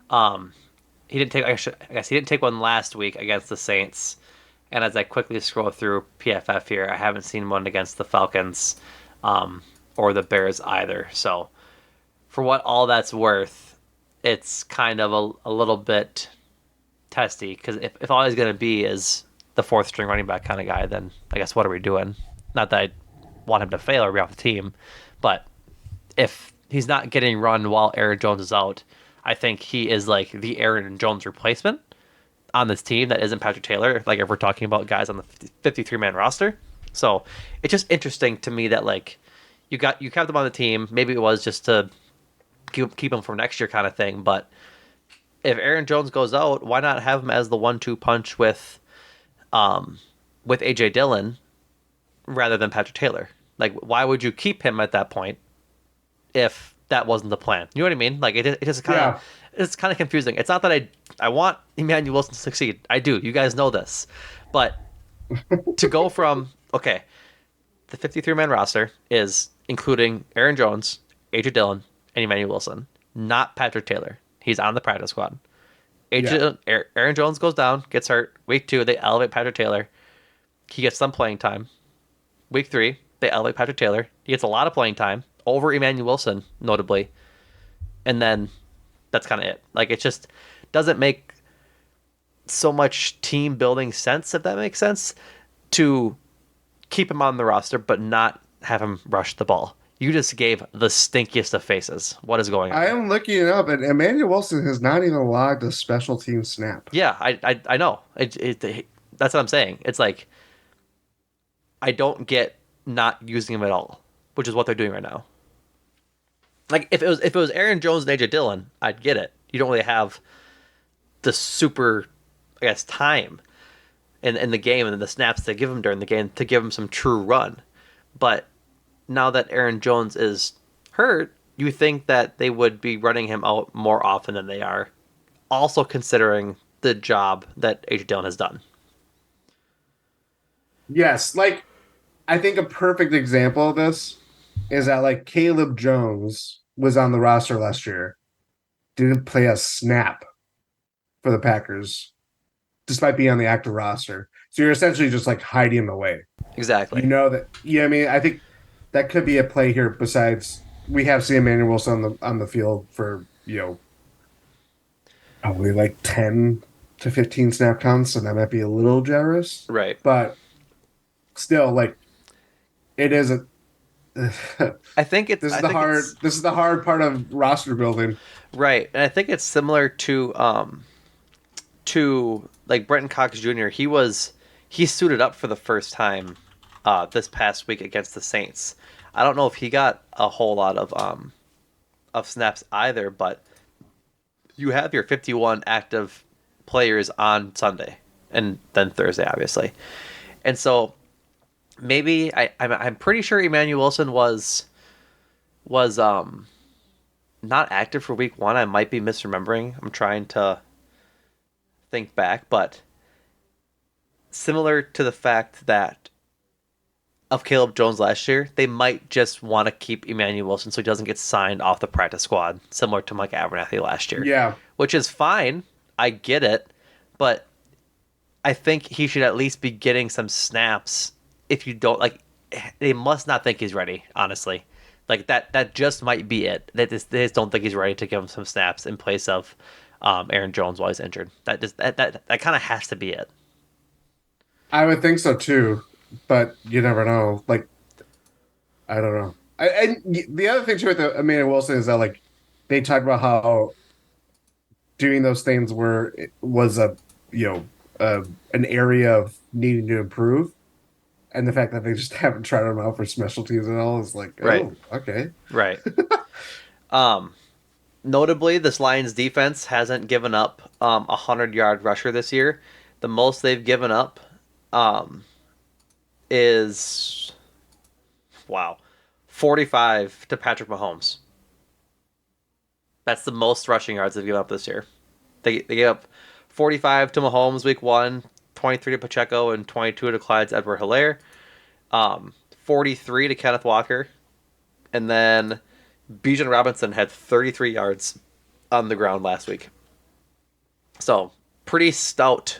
He didn't take. I guess he didn't take one last week against the Saints. And as I quickly scroll through PFF here, I haven't seen one against the Falcons or the Bears either. So, for what all that's worth, it's kind of a little bit testy, because if all he's going to be is the 4th string running back kind of guy, then I guess what are we doing? Not that I want him to fail or be off the team, but if he's not getting run while Aaron Jones is out, I think he is like the Aaron Jones replacement on this team that isn't Patrick Taylor, like if we're talking about guys on the 53-man roster. So it's just interesting to me that like you kept him on the team. Maybe it was just to keep him for next year kind of thing, but if Aaron Jones goes out, why not have him as the 1-2 punch with AJ Dillon rather than Patrick Taylor? Like, why would you keep him at that point if that wasn't the plan? You know what I mean? Like, it just kind of it's kind of confusing. It's not that I want Emmanuel Wilson to succeed. I do. You guys know this, but to go from the 53-man roster is including Aaron Jones, AJ Dillon, and Emmanuel Wilson, not Patrick Taylor. He's on the practice squad. Aaron Jones goes down, gets hurt. Week 2, they elevate Patrick Taylor. He gets some playing time. Week 3, they elevate Patrick Taylor. He gets a lot of playing time over Emmanuel Wilson, notably. And then that's kind of it. Like, it just doesn't make so much team building sense, if that makes sense, to keep him on the roster but not have him rush the ball. You just gave the stinkiest of faces. What is going on? I am looking it up, and Emmanuel Wilson has not even logged a special team snap. Yeah, I know. That's what I'm saying. It's like I don't get not using him at all, which is what they're doing right now. Like if it was Aaron Jones and AJ Dillon, I'd get it. You don't really have the super, I guess, time in the game and the snaps they give him during the game to give him some true run. But now that Aaron Jones is hurt, you think that they would be running him out more often than they are. Also considering the job that AJ Dillon has done. Yes, like I think a perfect example of this is that like Caleb Jones was on the roster last year, didn't play a snap for the Packers, despite being on the active roster. So you're essentially just like hiding him away. You Exactly. know that. Yeah, I mean, I think that could be a play here. Besides, we have seen Emmanuel Wilson on the field for probably like 10 to 15 snap counts, and that might be a little generous, Right. but still, like it is a. I think it's I think it's this is the hard part of roster building. right. And I think it's similar to like Brenton Cox Jr. He suited up for the first time this past week against the Saints. I don't know if he got a whole lot of snaps either, but you have your 51 active players on Sunday and then Thursday, obviously. And so maybe I'm pretty sure Emmanuel Wilson was not active for week one. I might be misremembering. I'm trying to think back, but similar to the fact that of Caleb Jones last year, they might just want to keep Emmanuel Wilson so he doesn't get signed off the practice squad, similar to Mike Abernathy last year. Yeah, Which is fine. I get it. But I think he should at least be getting some snaps. If you don't like, they must not think he's ready, honestly. Like that just might be it. They just don't think he's ready to give him some snaps in place of Aaron Jones while he's injured. That kind of has to be it. I would think so too, but you never know. Like I don't know. And the other thing too with the Amanda Wilson is that like they talk about how doing those things was a you know an area of needing to improve, and the fact that they just haven't tried them out for specialties at all is like, Right. oh, okay. Right. Notably, this Lions defense hasn't given up a 100-yard rusher this year. The most they've given up um, is wow, 45 to Patrick Mahomes. That's the most rushing yards they've given up this year. They gave up 45 to Mahomes week one, 23 to Pacheco, and 22 to Clyde's Edward-Helaire. 43 to Kenneth Walker, and then Bijan Robinson had 33 yards on the ground last week. So pretty stout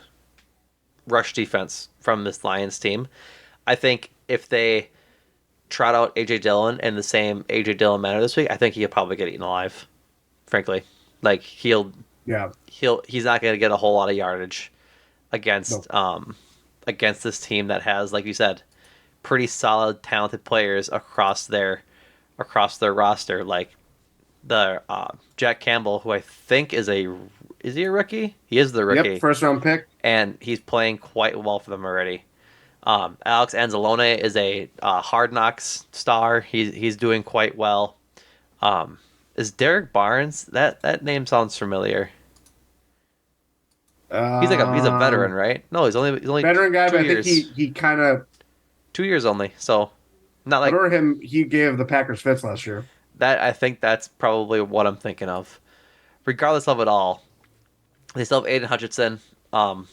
rush defense from this Lions team. I think if they trot out AJ Dillon in the same AJ Dillon manner this week, I think he'll probably get eaten alive. Frankly, like Yeah, he's not going to get a whole lot of yardage no, against this team that has, like you said, pretty solid, talented players across their roster. Like the Jack Campbell, who I think is he a rookie? He is the yep, rookie, first round pick. and he's playing quite well for them already. Alex Anzalone is a Hard Knocks star. He's doing quite well. Is Derek Barnes, that name sounds familiar? He's a veteran, right? No, he's only Veteran guy, two but I think years. he kind of 2 years only. So not I like remember him. He gave the Packers fits last year. that. I think that's probably what I'm thinking of. Regardless of it all, they still have Aiden Hutchinson on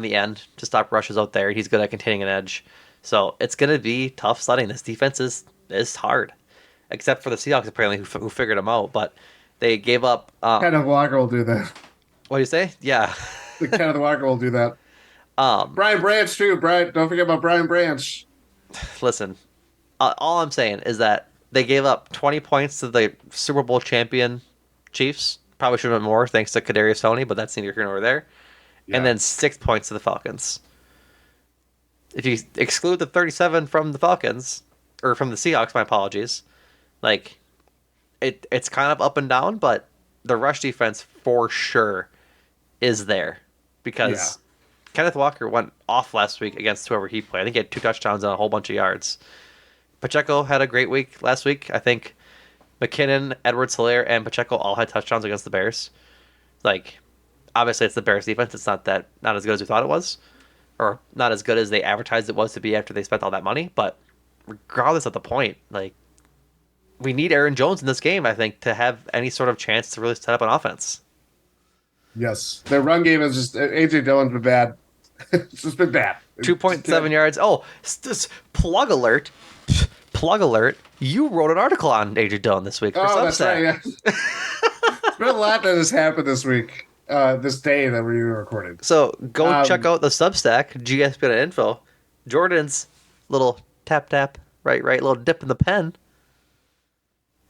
the end to stop rushes out there. He's good at containing an edge. So it's going to be tough sledding. This defense is hard, except for the Seahawks apparently who figured them out. But they gave up. Kenneth Walker will do that. What do you say? Yeah. The Kenneth Walker will do that. um, Brian Branch too. Brian, don't forget about Brian Branch. Listen, all I'm saying is that they gave up 20 points to the Super Bowl champion Chiefs. Probably should have been more thanks to Kadarius Toney, but that's neither here nor there. And Yeah. then 6 points to the Falcons. If you exclude the 37 from the Falcons, or from the Seahawks, my apologies, like it's kind of up and down, but the rush defense for sure is there Yeah. because Kenneth Walker went off last week against whoever he played. I think he had 2 touchdowns and a whole bunch of yards. Pacheco had a great week last week. I think McKinnon, Edwards-Helaire, and Pacheco all had touchdowns against the Bears. Like, obviously, it's the Bears defense. It's not as good as we thought it was, or not as good as they advertised it was to be after they spent all that money. But regardless of the point, like we need Aaron Jones in this game, I think, to have any sort of chance to really set up an offense. Yes, their run game is just AJ Dillon's been bad. It's just been bad. It's just 2.7 yards. Oh, this plug alert. Plug alert. You wrote an article on AJ Dillon this week for Oh, that's right. Substack. Yeah. There's been a lot that has happened this week, this day that we're even recording. So go check Um, out the Substack, GSPN.info. Jordan's little tap, right, little dip in the pen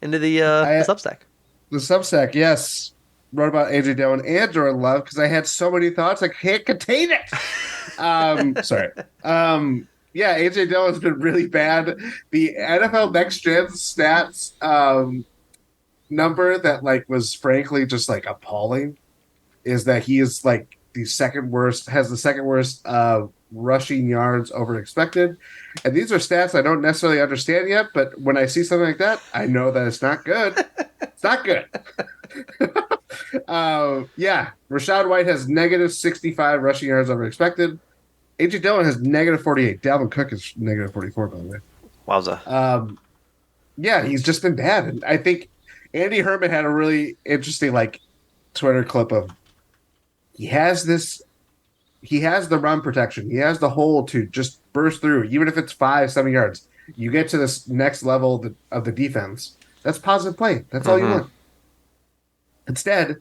into the Substack. The Substack, yes, wrote about AJ Dillon and Jordan Love because I had so many thoughts I can't contain it. Sorry. Yeah, AJ Dillon's been really bad. The NFL Next Gen stats number that like was frankly just like appalling is that he is like the second worst, has the second worst rushing yards over expected. And these are stats I don't necessarily understand yet, but when I see something like that, I know that it's not good. It's not good. Yeah, Rachaad White has negative 65 rushing yards over expected. AJ Dillon has negative 48. Dalvin Cook is negative 44, by the way. Wowza. Yeah, he's just been bad. And I think Andy Herman had a really interesting like Twitter clip of he has the run protection. He has the hole to just burst through, even if it's 5-7 yards. You get to this next level of the defense. That's positive play. That's all you want. Instead,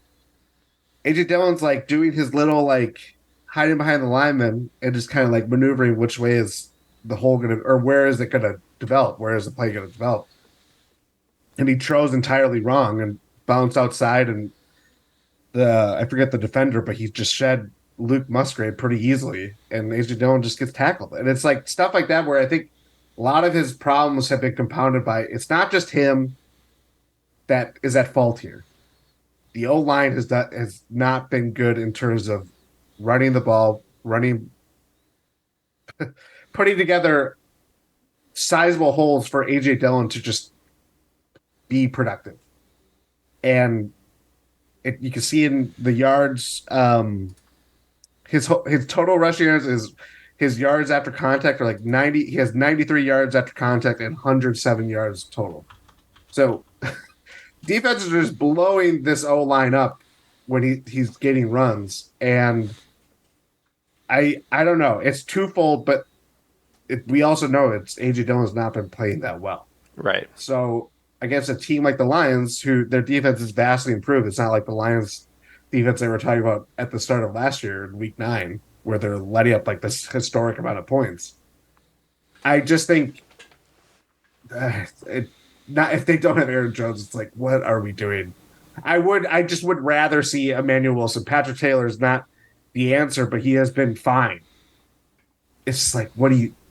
AJ Dillon's like doing his little like hiding behind the lineman and just kind of like maneuvering which way is the hole going to, or where is it going to develop? Where is the play going to develop? And he throws entirely wrong and bounced outside, and I forget the defender, but he just shed Luke Musgrave pretty easily, and AJ Dillon just gets tackled. And it's like stuff like that where I think a lot of his problems have been compounded by it's not just him that is at fault here. The O-line has not been good in terms of running the ball, putting together sizable holes for AJ Dillon to just be productive. And you can see in the yards, his total rushing yards is his yards after contact are like 90. He has 93 yards after contact and 107 yards total. So defenses are just blowing this O line up when he's getting runs, and I don't know. It's twofold, but we also know it's AJ Dillon's not been playing that well. Right. So against a team like the Lions, who their defense is vastly improved, it's not like the Lions defense they were talking about at the start of last year in Week 9, where they're letting up like this historic amount of points. I just think not if they don't have Aaron Jones, it's like, what are we doing? I just would rather see Emmanuel Wilson. Patrick Taylor is not the answer, but he has been fine. It's just like, what do you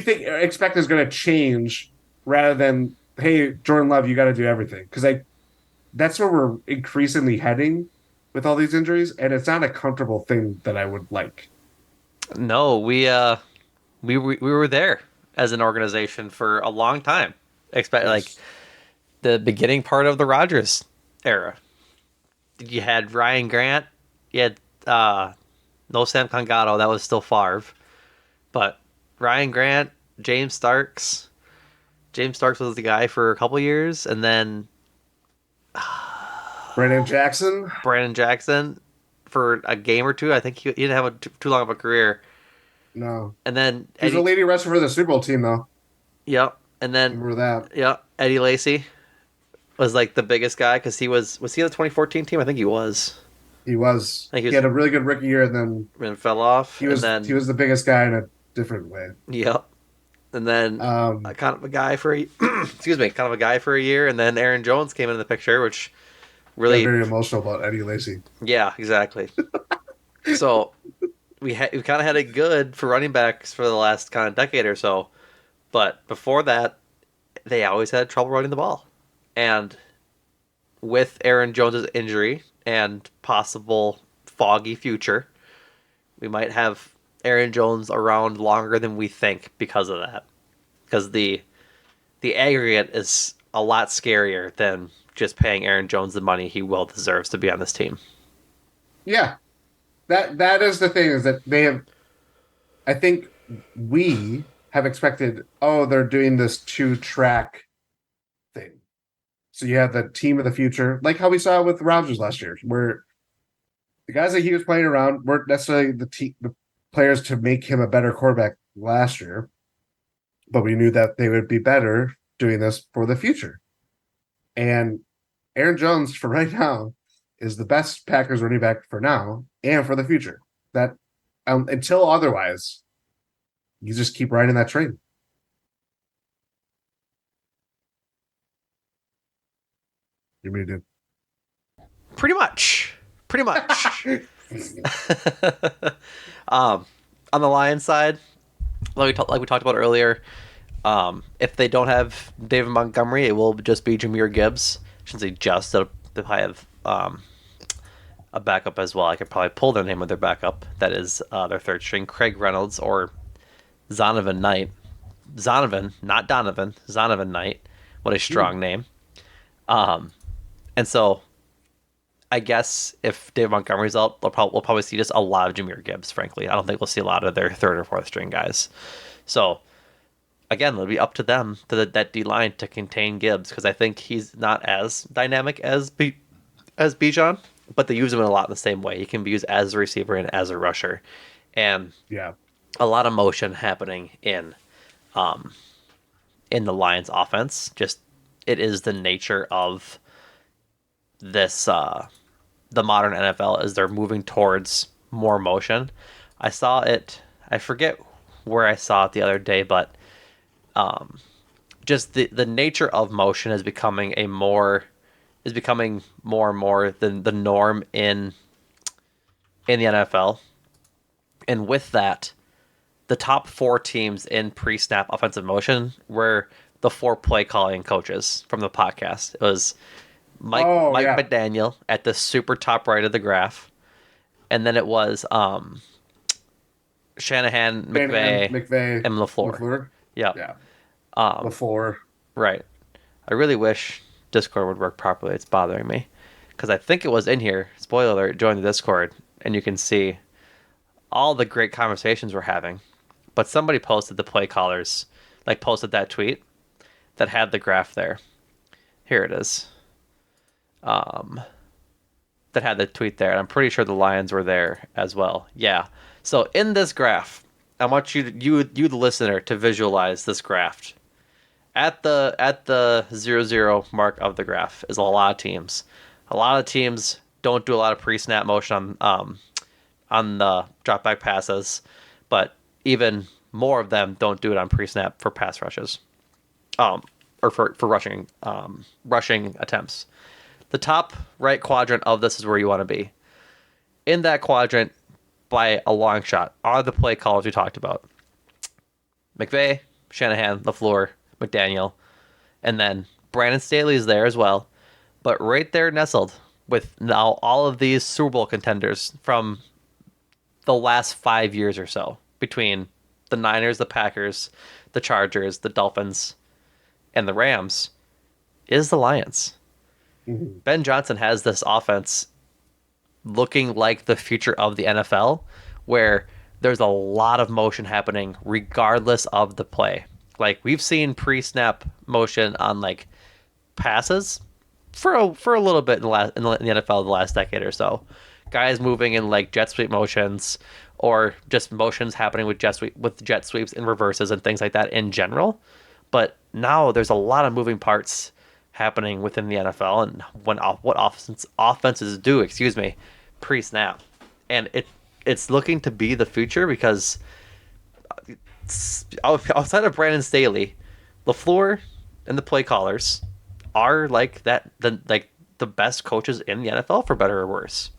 think expect is going to change rather than, hey, Jordan Love, you got to do everything? Because that's where we're increasingly heading with all these injuries, and it's not a comfortable thing that I would like. No, we were there as an organization for a long time. Like the beginning part of the Rodgers era. You had Ryan Grant. You had no Sam Congato. That was still Favre. But Ryan Grant, James Starks. James Starks was the guy for a couple years, and then Brandon Jackson for a game or two. I think he didn't have too long of a career. No. And then he's a leading rusher for the Super Bowl team, though. Yep. And then remember that. Yeah, Eddie Lacy was like the biggest guy because he was he on the 2014 team? I think he was. He was. He had a really good rookie year, and then fell off. He was the biggest guy in a different way. Yep. And then kind of a guy for a year, and then Aaron Jones came into the picture, which really very emotional about Eddie Lacy. Yeah, exactly. So we kind of had it good for running backs for the last kind of decade or so, but before that, they always had trouble running the ball. And with Aaron Jones' injury and possible foggy future, we might have Aaron Jones around longer than we think because of that. Because the aggregate is a lot scarier than just paying Aaron Jones the money he well deserves to be on this team. Yeah. That is the thing, is that they have, I think we have expected, oh, they're doing this two-track thing. So you have the team of the future, like how we saw with Rodgers last year, where the guys that he was playing around weren't necessarily the players to make him a better quarterback last year, but we knew that they would be better doing this for the future. And Aaron Jones, for right now, is the best Packers running back for now and for the future. That until otherwise, you just keep riding that train. You mean to Pretty much. Pretty much. On the Lions side, like we talked about earlier, if they don't have David Montgomery, it will just be Jahmyr Gibbs. I shouldn't say just. They'll probably have a backup as well. I could probably pull their name of their backup. That is their third string, Craig Reynolds or Zonovan Knight. Zonovan, not Donovan. Zonovan Knight. What a strong name. And so I guess if David Montgomery's out, we'll probably see just a lot of Jahmyr Gibbs, frankly. I don't think we'll see a lot of their third or fourth string guys. So, again, it'll be up to them, that D-line, to contain Gibbs, because I think he's not as dynamic as Bijan, but they use him in a lot in the same way. He can be used as a receiver and as a rusher. And yeah, a lot of motion happening in the Lions offense. Just, it is the nature of this the modern NFL, is they're moving towards more motion. I saw it, I forget where I saw it the other day, but just the nature of motion is becoming more and more the norm in the NFL. And with that, the top 4 teams in pre-snap offensive motion were the 4 play calling coaches from the podcast. It was Mike McDaniel at the super top right of the graph, and then it was Shanahan, McVay, and LaFleur. Yep. Yeah. LaFleur. Right. I really wish Discord would work properly. It's bothering me because I think it was in here. Spoiler alert! Join the Discord, and you can see all the great conversations we're having. But somebody posted the play callers, posted that tweet that had the graph there. Here it is. That had the tweet there, and I'm pretty sure the Lions were there as well. Yeah. So in this graph, I want you the listener, to visualize this graph. At the 0-0 mark of the graph is a lot of teams. A lot of teams don't do a lot of pre-snap motion on the drop back passes, but even more of them don't do it on pre-snap for pass rushes, or for rushing attempts. The top right quadrant of this is where you want to be. In that quadrant, by a long shot, are the play callers we talked about. McVay, Shanahan, LaFleur, McDaniel, and then Brandon Staley is there as well. But right there nestled with now all of these Super Bowl contenders from the last 5 years or so, between the Niners, the Packers, the Chargers, the Dolphins, and the Rams, is the Lions. Mm-hmm. Ben Johnson has this offense looking like the future of the NFL, where there's a lot of motion happening regardless of the play. We've seen pre-snap motion on passes for a little bit in the NFL the last decade or so. Guys moving in jet sweep motions, or just motions happening with jet sweeps and reverses and things like that in general. But now there's a lot of moving parts happening within the NFL, and what offenses do, pre-snap, and it's looking to be the future, because outside of Brandon Staley, LaFleur and the play callers are the best coaches in the NFL, for better or worse.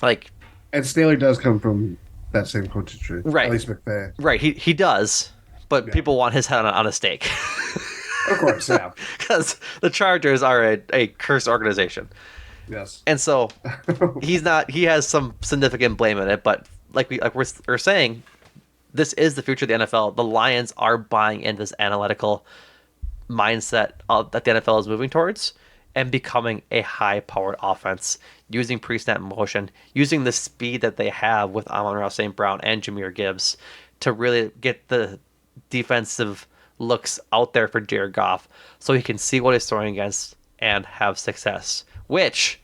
And Staley does come from that same coaching tree, right? At least McVay, right? He does, but people want his head on a stake. Of course, yeah. Because the Chargers are a cursed organization. Yes. And so he has some significant blame in it, but we're saying, this is the future of the NFL. The Lions are buying into this analytical mindset that the NFL is moving towards, and becoming a high-powered offense, using pre-snap motion, using the speed that they have with Amon-Ra St. Brown and Jahmyr Gibbs to really get the defensive looks out there for Jared Goff so he can see what he's throwing against and have success, which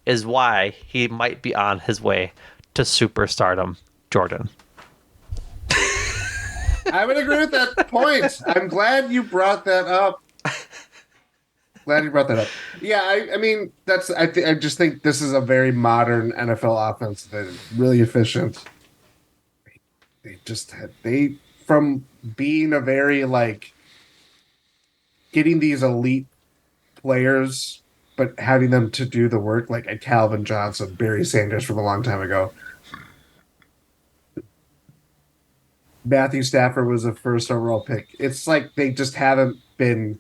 is why he might be on his way to superstardom, Jordan. I would agree with that point. I'm glad you brought that up. Yeah, I mean, I just think this is a very modern NFL offense that is really efficient. They from being a very like getting these elite players, but having them to do the work, like a Calvin Johnson, Barry Sanders from a long time ago. Matthew Stafford was a first overall pick. It's like they just haven't been.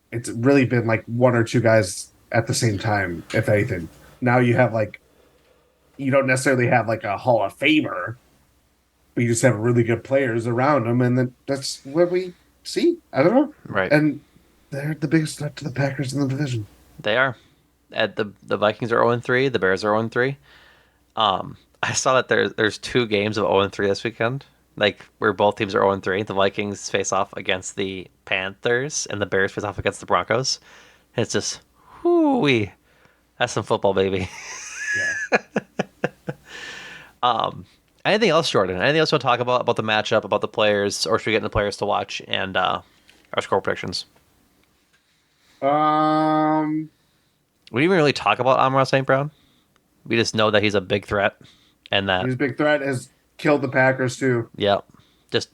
It's really been like one or two guys at the same time, if anything. Now you have like, you don't necessarily have like a Hall of Famer, but you just have really good players around them, and that's what we see. I don't know, Right. And they're the biggest threat to the Packers in the division. They are. At the Vikings are 0-3, the Bears are 0-3. I saw that there's 2 games of 0-3 this weekend, like where both teams are 0-3. The Vikings face off against the Panthers, and the Bears face off against the Broncos. And it's just, whoo-wee. That's some football, baby. Yeah. Anything else, Jordan? Anything else you want to talk about the matchup, about the players, or should we get into players to watch and our score predictions? We didn't even really talk about Amon-Ra St. Brown. We just know that he's a big threat, and that His big threat has killed the Packers too. yeah, just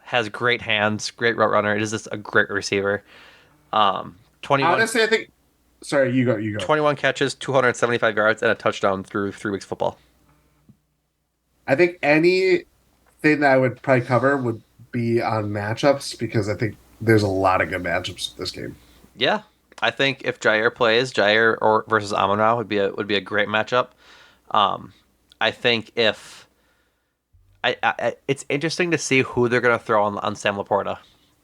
has great hands, great route runner. It is just a great receiver. 21, Honestly, I think. Sorry, you go. 21 catches, 275 yards, and a touchdown through 3 weeks of football. I think anything that I would probably cover would be on matchups because I think there's a lot of good matchups in this game. Yeah, I think if Jair plays, Jair or versus Amon-Ra would be a great matchup. I think if it's interesting to see who they're gonna throw on Sam Laporta.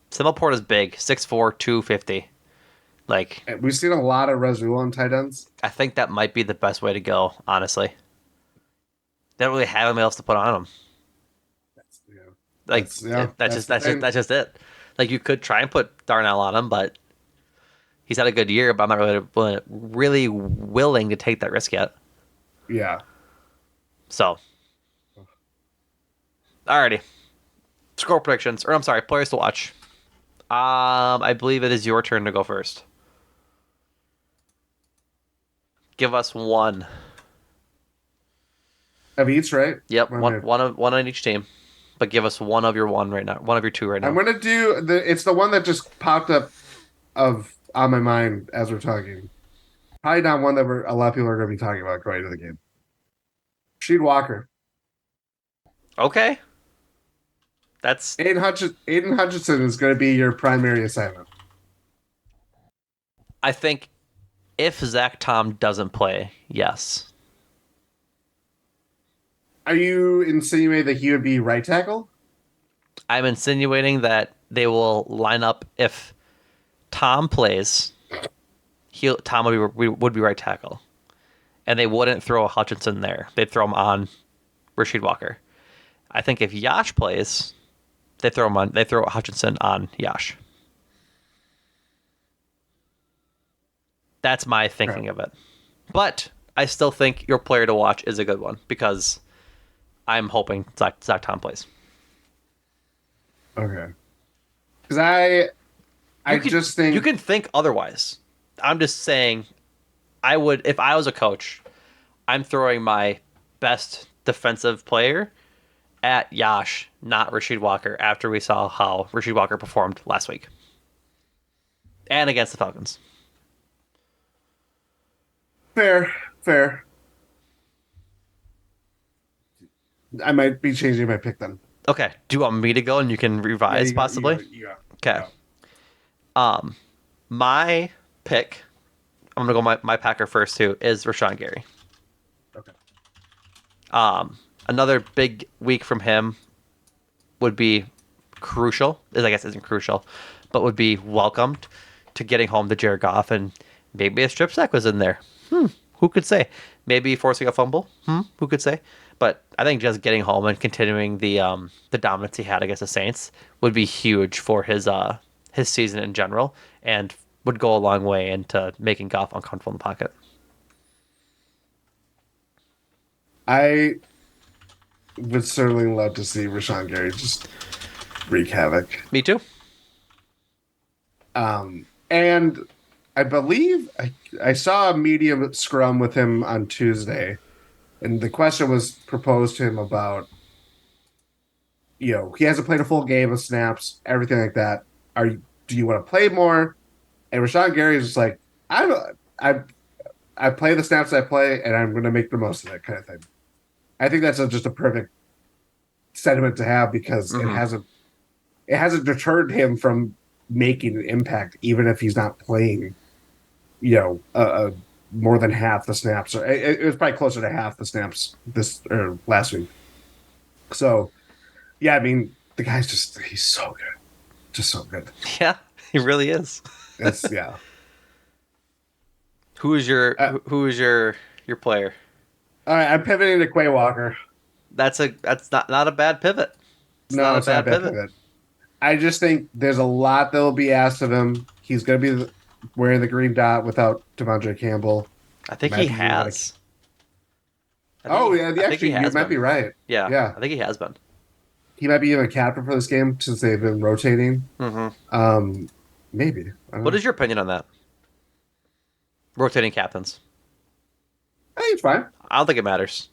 Sam Laporta's big, 6'4", 250. Like We've seen a lot of Rezul on tight ends. I think that might be the best way to go. Honestly, they don't really have anybody else to put on him. That's just it. Like you could try and put Darnell on him, but he's had a good year. But I'm not really willing to take that risk yet. Yeah. So, alrighty. Score predictions, or I'm sorry, players to watch. I believe it is your turn to go first. Give us one. Of each, right? Yep, one on each team. But give us one of your one right now. One of your two right now. I'm gonna do it's the one that just popped up on my mind as we're talking. Probably not one that a lot of people are gonna be talking about going into the game. Sheed Walker. Okay. That's Aiden Hutchinson is gonna be your primary assignment. I think if Zach Tom doesn't play, yes. Are you insinuating that he would be right tackle? I'm insinuating that they will line up if Tom plays. Tom would be right tackle, and they wouldn't throw Hutchinson there. They'd throw him on Rasheed Walker. I think if Yash plays, they throw Hutchinson on Yash. That's my thinking of it. But I still think your player to watch is a good one because I'm hoping Zach Tom plays. Okay. Because I just think you can think otherwise. I'm just saying, I would if I was a coach. I'm throwing my best defensive player at Yash, not Rasheed Walker. After we saw how Rasheed Walker performed last week and against the Falcons. Fair. I might be changing my pick then. Okay. Do you want me to go and you can revise possibly? Okay. My pick, I'm gonna go my Packer first too, is Rashawn Gary. Okay. Another big week from him would be crucial. I guess isn't crucial, but would be welcomed to getting home to Jared Goff, and maybe a strip sack was in there. Who could say? maybe forcing a fumble. Who could say? But I think just getting home and continuing the dominance he had against the Saints would be huge for his season in general, and would go a long way into making Goff uncomfortable in the pocket. I would certainly love to see Rashawn Gary just wreak havoc. Me too. And I believe I saw a media scrum with him on Tuesday, and the question was proposed to him about, he hasn't played a full game of snaps, everything like that. Do you want to play more? And Rashawn Gary is just like, I don't, I play the snaps I play, and I'm going to make the most of it, kind of thing. I think that's just a perfect sentiment to have because it hasn't deterred him from making an impact, even if he's not playing, more than half the snaps. Or it was probably closer to half the snaps this or last week. So, yeah, I mean, the guy's he's so good, just so good. Yeah, he really is. It's yeah. Who is your player? All right, I'm pivoting to Quay Walker. That's not a bad pivot. It's not a bad pivot. I just think there's a lot that will be asked of him. He's going to be wearing the green dot without Devondre Campbell. I think he has. Actually, you might be right. Yeah, I think he has been. He might be even captain for this game since they've been rotating. Maybe. What is your opinion on that? Rotating captains. I think it's fine. I don't think it matters.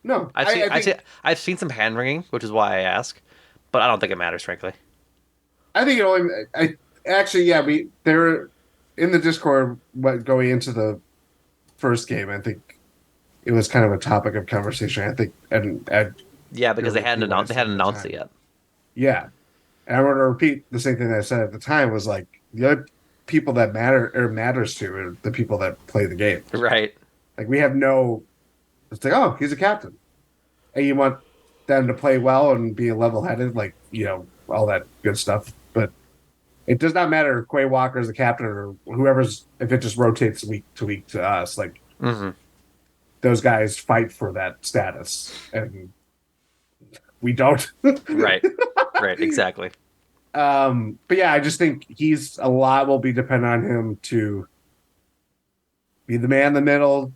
No, I've seen some hand wringing, which is why I ask, but I don't think it matters, frankly. I think it only. They're in the Discord going into the first game. I think it was kind of a topic of conversation. I think, because they hadn't announced it yet. Yeah, and I want to repeat the same thing that I said at the time was like the other people that matters to are the people that play the game. Right. Like we have no. It's like, oh, he's a captain, and you want them to play well and be level-headed, all that good stuff. But it does not matter if Quay Walker is the captain or whoever's. If it just rotates week to week to us, those guys fight for that status, and we don't. Right, exactly. But yeah, I just think a lot will be dependent on him to be the man in the middle,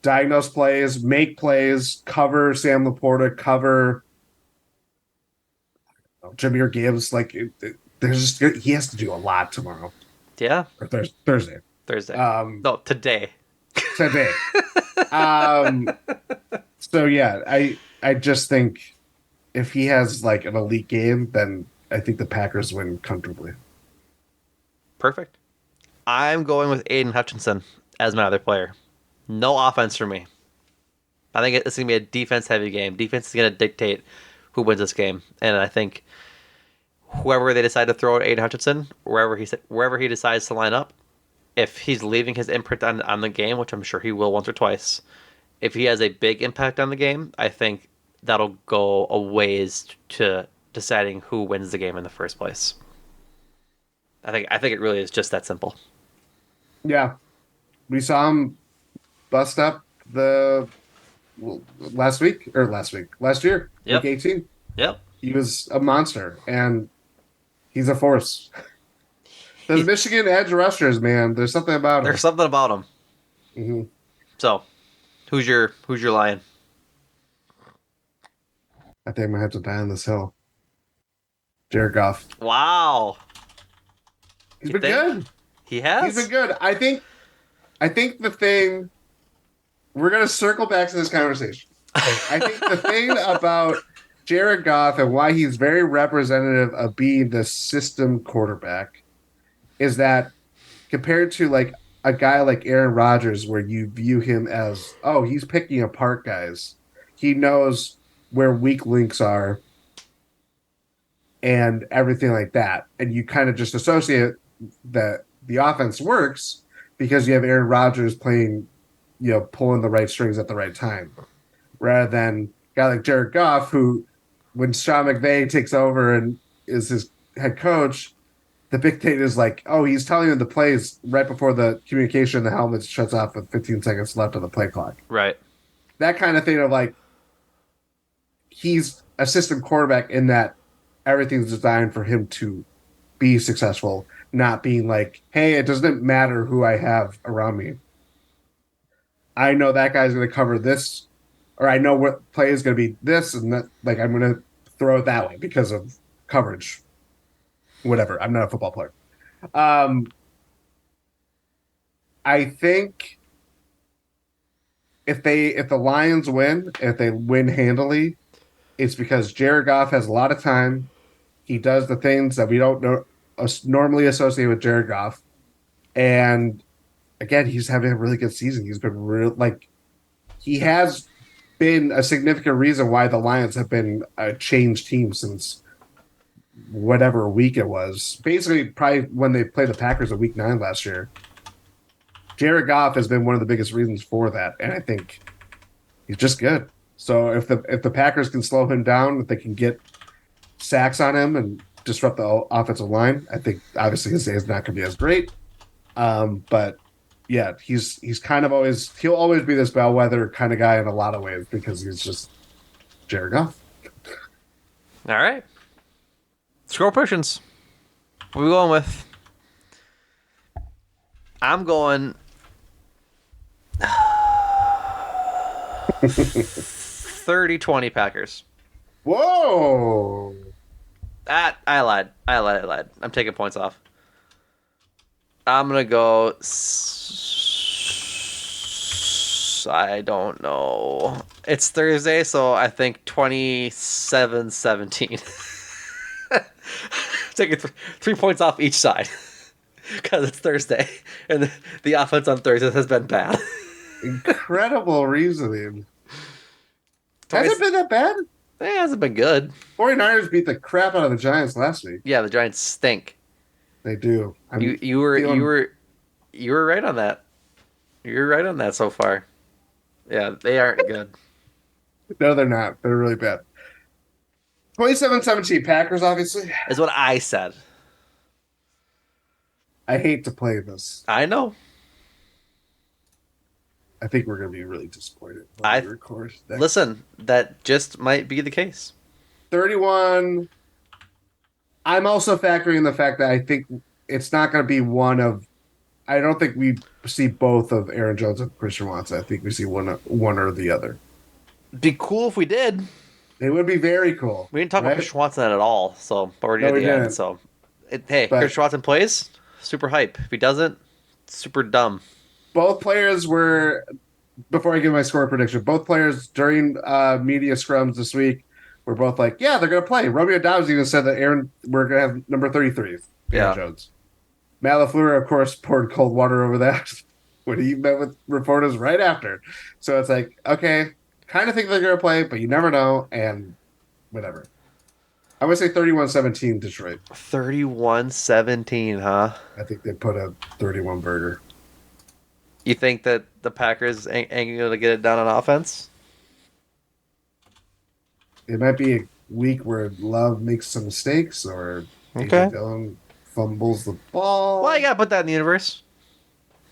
diagnose plays, make plays, cover Sam Laporta, cover Jahmyr Gibbs. He has to do a lot tomorrow. Yeah. Or Thursday. No, today. Today. So yeah, I just think if he has an elite game, then I think the Packers win comfortably. Perfect. I'm going with Aiden Hutchinson as my other player. No offense for me. I think it's going to be a defense-heavy game. Defense is going to dictate who wins this game. And I think whoever they decide to throw at Aiden Hutchinson, wherever he decides to line up, if he's leaving his imprint on the game, which I'm sure he will once or twice, if he has a big impact on the game, I think that'll go a ways to deciding who wins the game in the first place. I think it really is just that simple. Yeah. We saw him bust up last year, Yep. week 18. Yep. He was a monster, and he's a force. The Michigan edge rushers, man, there's something about him. There's something about him. Mm-hmm. So, who's your lion? I think I'm gonna have to die on this hill. Jared Goff. Wow. He's been good. He has. He's been good. I think the thing we're gonna circle back to this conversation. I think the thing about Jared Goff and why he's very representative of being the system quarterback is that compared to a guy like Aaron Rodgers, where you view him as, oh, he's picking apart guys. He knows where weak links are and everything like that. And you kind of just associate that the offense works because you have Aaron Rodgers playing, pulling the right strings at the right time. Rather than a guy like Jared Goff, who, when Sean McVay takes over and is his head coach, the big thing is like, oh, he's telling him the plays right before the communication in the helmet shuts off with 15 seconds left on the play clock. Right. That kind of thing of like, he's assistant quarterback in that everything's designed for him to be successful, not being like, hey, it doesn't matter who I have around me. I know that guy's going to cover this, or I know what play is going to be this, and that, like, I'm going to throw it that way because of coverage. Whatever. I'm not a football player. I think if the Lions win, if they win handily, it's because Jared Goff has a lot of time. He does the things that we don't know, normally associate with Jared Goff, and again, he's having a really good season. He's been he has been a significant reason why the Lions have been a changed team since whatever week it was. Basically, probably when they played the Packers in Week 9 last year. Jared Goff has been one of the biggest reasons for that, and I think he's just good. So if the Packers can slow him down, if they can get sacks on him and disrupt the offensive line, I think obviously his day is not going to be as great. But yeah, he's kind of he'll always be this bellwether kind of guy in a lot of ways because he's just Jared Goff. All right. Score predictions. What are we going with? I'm going 30-20 Packers. Whoa! I lied. I'm taking points off. I'm going to go... I don't know. It's Thursday, so I think 27-17. Taking 3 points off each side. Because it's Thursday. And the offense on Thursdays has been bad. Incredible reasoning. Has it been that bad? It hasn't been good. 49ers beat the crap out of the Giants last week. Yeah, the Giants stink. They do. You were right on that. You're right on that so far. Yeah, they aren't good. No, they're not. They're really bad. 27-17 Packers, obviously. Is what I said. I hate to play this. I know. I think we're going to be really disappointed when we record. Listen, that just might be the case. 31. I'm also factoring in the fact that I think it's not going to be one of... I don't think we see both of Aaron Jones and Christian Watson. I think we see one or the other. Be cool if we did. It would be very cool. We didn't talk about Christian Watson at all, so already at the end. So, Christian Watson plays, super hype. If he doesn't, super dumb. Both players were, before I give my score prediction, both players during media scrums this week were both like, yeah, they're going to play. Romeo Dobbs even said that we're going to have number 33, Aaron Jones. Matt LaFleur, of course, poured cold water over that when he met with reporters right after. So it's like, okay, kind of think they're going to play, but you never know, and whatever. I would say 31-17 Detroit. 31-17, huh? I think they put a 31 burger. You think that the Packers ain't going to get it done on offense? It might be a week where Love makes some mistakes or AJ Dillon fumbles the ball. Well, you got to put that in the universe.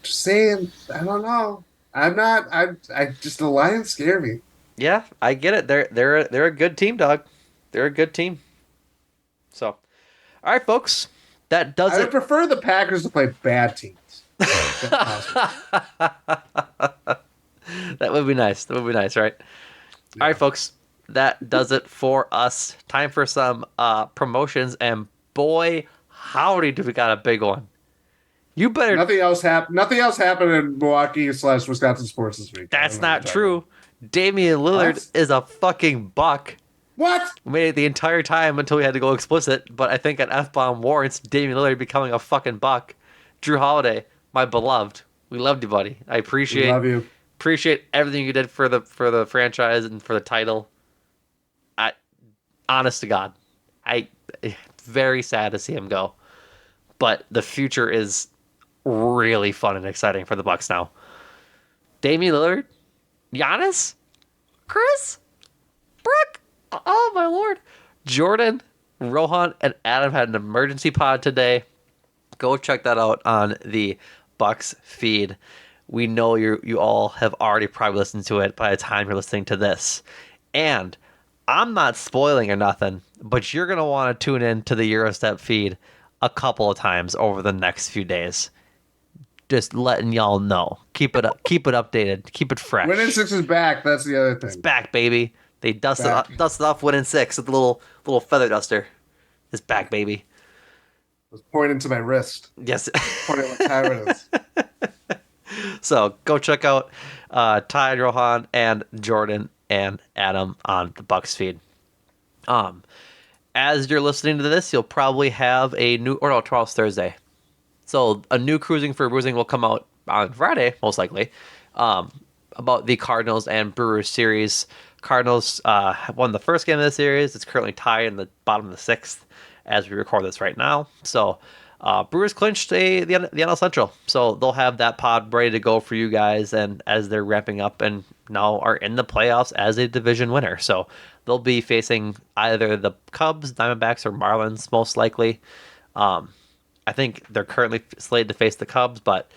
Just saying, I don't know. The Lions scare me. Yeah, I get it. They're a good team, dog. They're a good team. So, all right, folks. That does it. I would prefer the Packers to play bad teams. That would be nice. Right? Yeah. All right, folks. That does it for us. Time for some promotions, and boy, howdy, do we got a big one. You better. Nothing else happened in Milwaukee/Wisconsin sports this week. That's not true. Damian Lillard is a fucking buck. What? We made it the entire time until we had to go explicit, but I think an F-bomb warrants Damian Lillard becoming a fucking buck. Drew Holiday, my beloved. We loved you, buddy. I appreciate everything you did for the franchise and for the title. Honest to God, very sad to see him go. But the future is really fun and exciting for the Bucks now. Damian Lillard, Giannis, Chris, Brooke, oh my lord, Jordan, Rohan, and Adam had an emergency pod today. Go check that out on the Bucks feed. We know you all have already probably listened to it by the time you're listening to this. And I'm not spoiling or nothing, but you're going to want to tune in to the Eurostep feed a couple of times over the next few days. Just letting y'all know. Keep it up, keep it updated, keep it fresh. Winning Six is back. That's the other thing. It's back, baby. They dusted Back. off Winning Six with the little feather duster. It's back, baby. I was pointing to my wrist. Yes. Pointing what time it is. So go check out Ty, Rohan, and Jordan and Adam on the Bucks feed. As you're listening to this, you'll probably have a new, or no, tomorrow's Thursday. So a new Cruising for Bruising will come out on Friday, most likely, about the Cardinals and Brewers series. Cardinals won the first game of the series. It's currently tied in the bottom of the sixth as we record this right now. So Brewers clinched the NL Central. So they'll have that pod ready to go for you guys, and as they're ramping up and now are in the playoffs as a division winner. So they'll be facing either the Cubs, Diamondbacks, or Marlins, most likely. I think they're currently slated to face the Cubs, but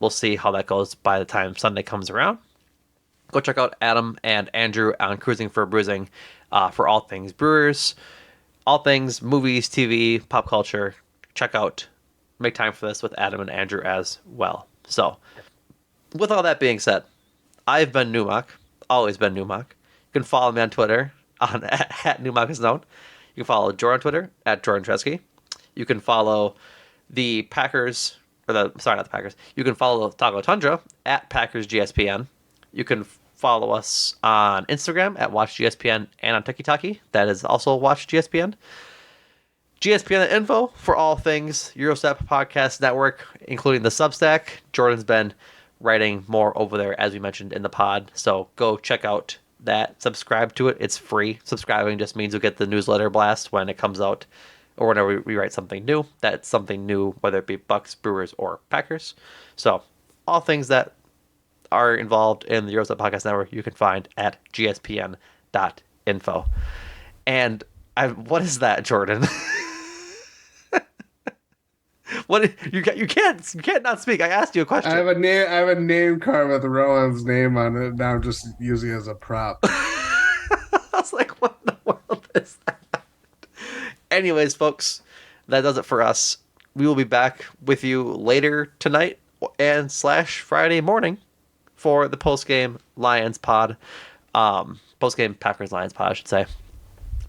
we'll see how that goes by the time Sunday comes around. Go check out Adam and Andrew on Cruising for Bruising for all things Brewers, all things movies, TV, pop culture. Make time for this with Adam and Andrew as well. So, with all that being said, I've been Numac, always been Numac. You can follow me on Twitter on at Numac is known. You can follow Jordan on Twitter at Jordan Tresky. You can follow the Packers, not the Packers. You can follow Taco Tundra at Packers GSPN. You can follow us on Instagram at WatchGSPN and on TikTok. That is also WatchGSPN. GSPN info for all things Eurostep Podcast Network, including the Substack. Jordan's been writing more over there, as we mentioned in the pod. So go check out that. Subscribe to it. It's free. Subscribing just means you'll get the newsletter blast when it comes out, or whenever we write something new. That's something new, whether it be Bucks, Brewers, or Packers. So all things that are involved in the Eurostep Podcast Network you can find at gspn.info. And what is that, Jordan? What you can't not speak. I asked you a question. I have a name card with Rowan's name on it. Now I'm just using it as a prop. I was like, what in the world is that? Anyways, folks, that does it for us. We will be back with you later tonight and / Friday morning for the post-game Lions pod. Post-game Packers Lions pod, I should say.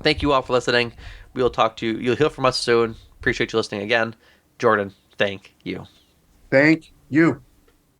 Thank you all for listening. We will talk to you. You'll hear from us soon. Appreciate you listening again. Jordan, thank you. Thank you.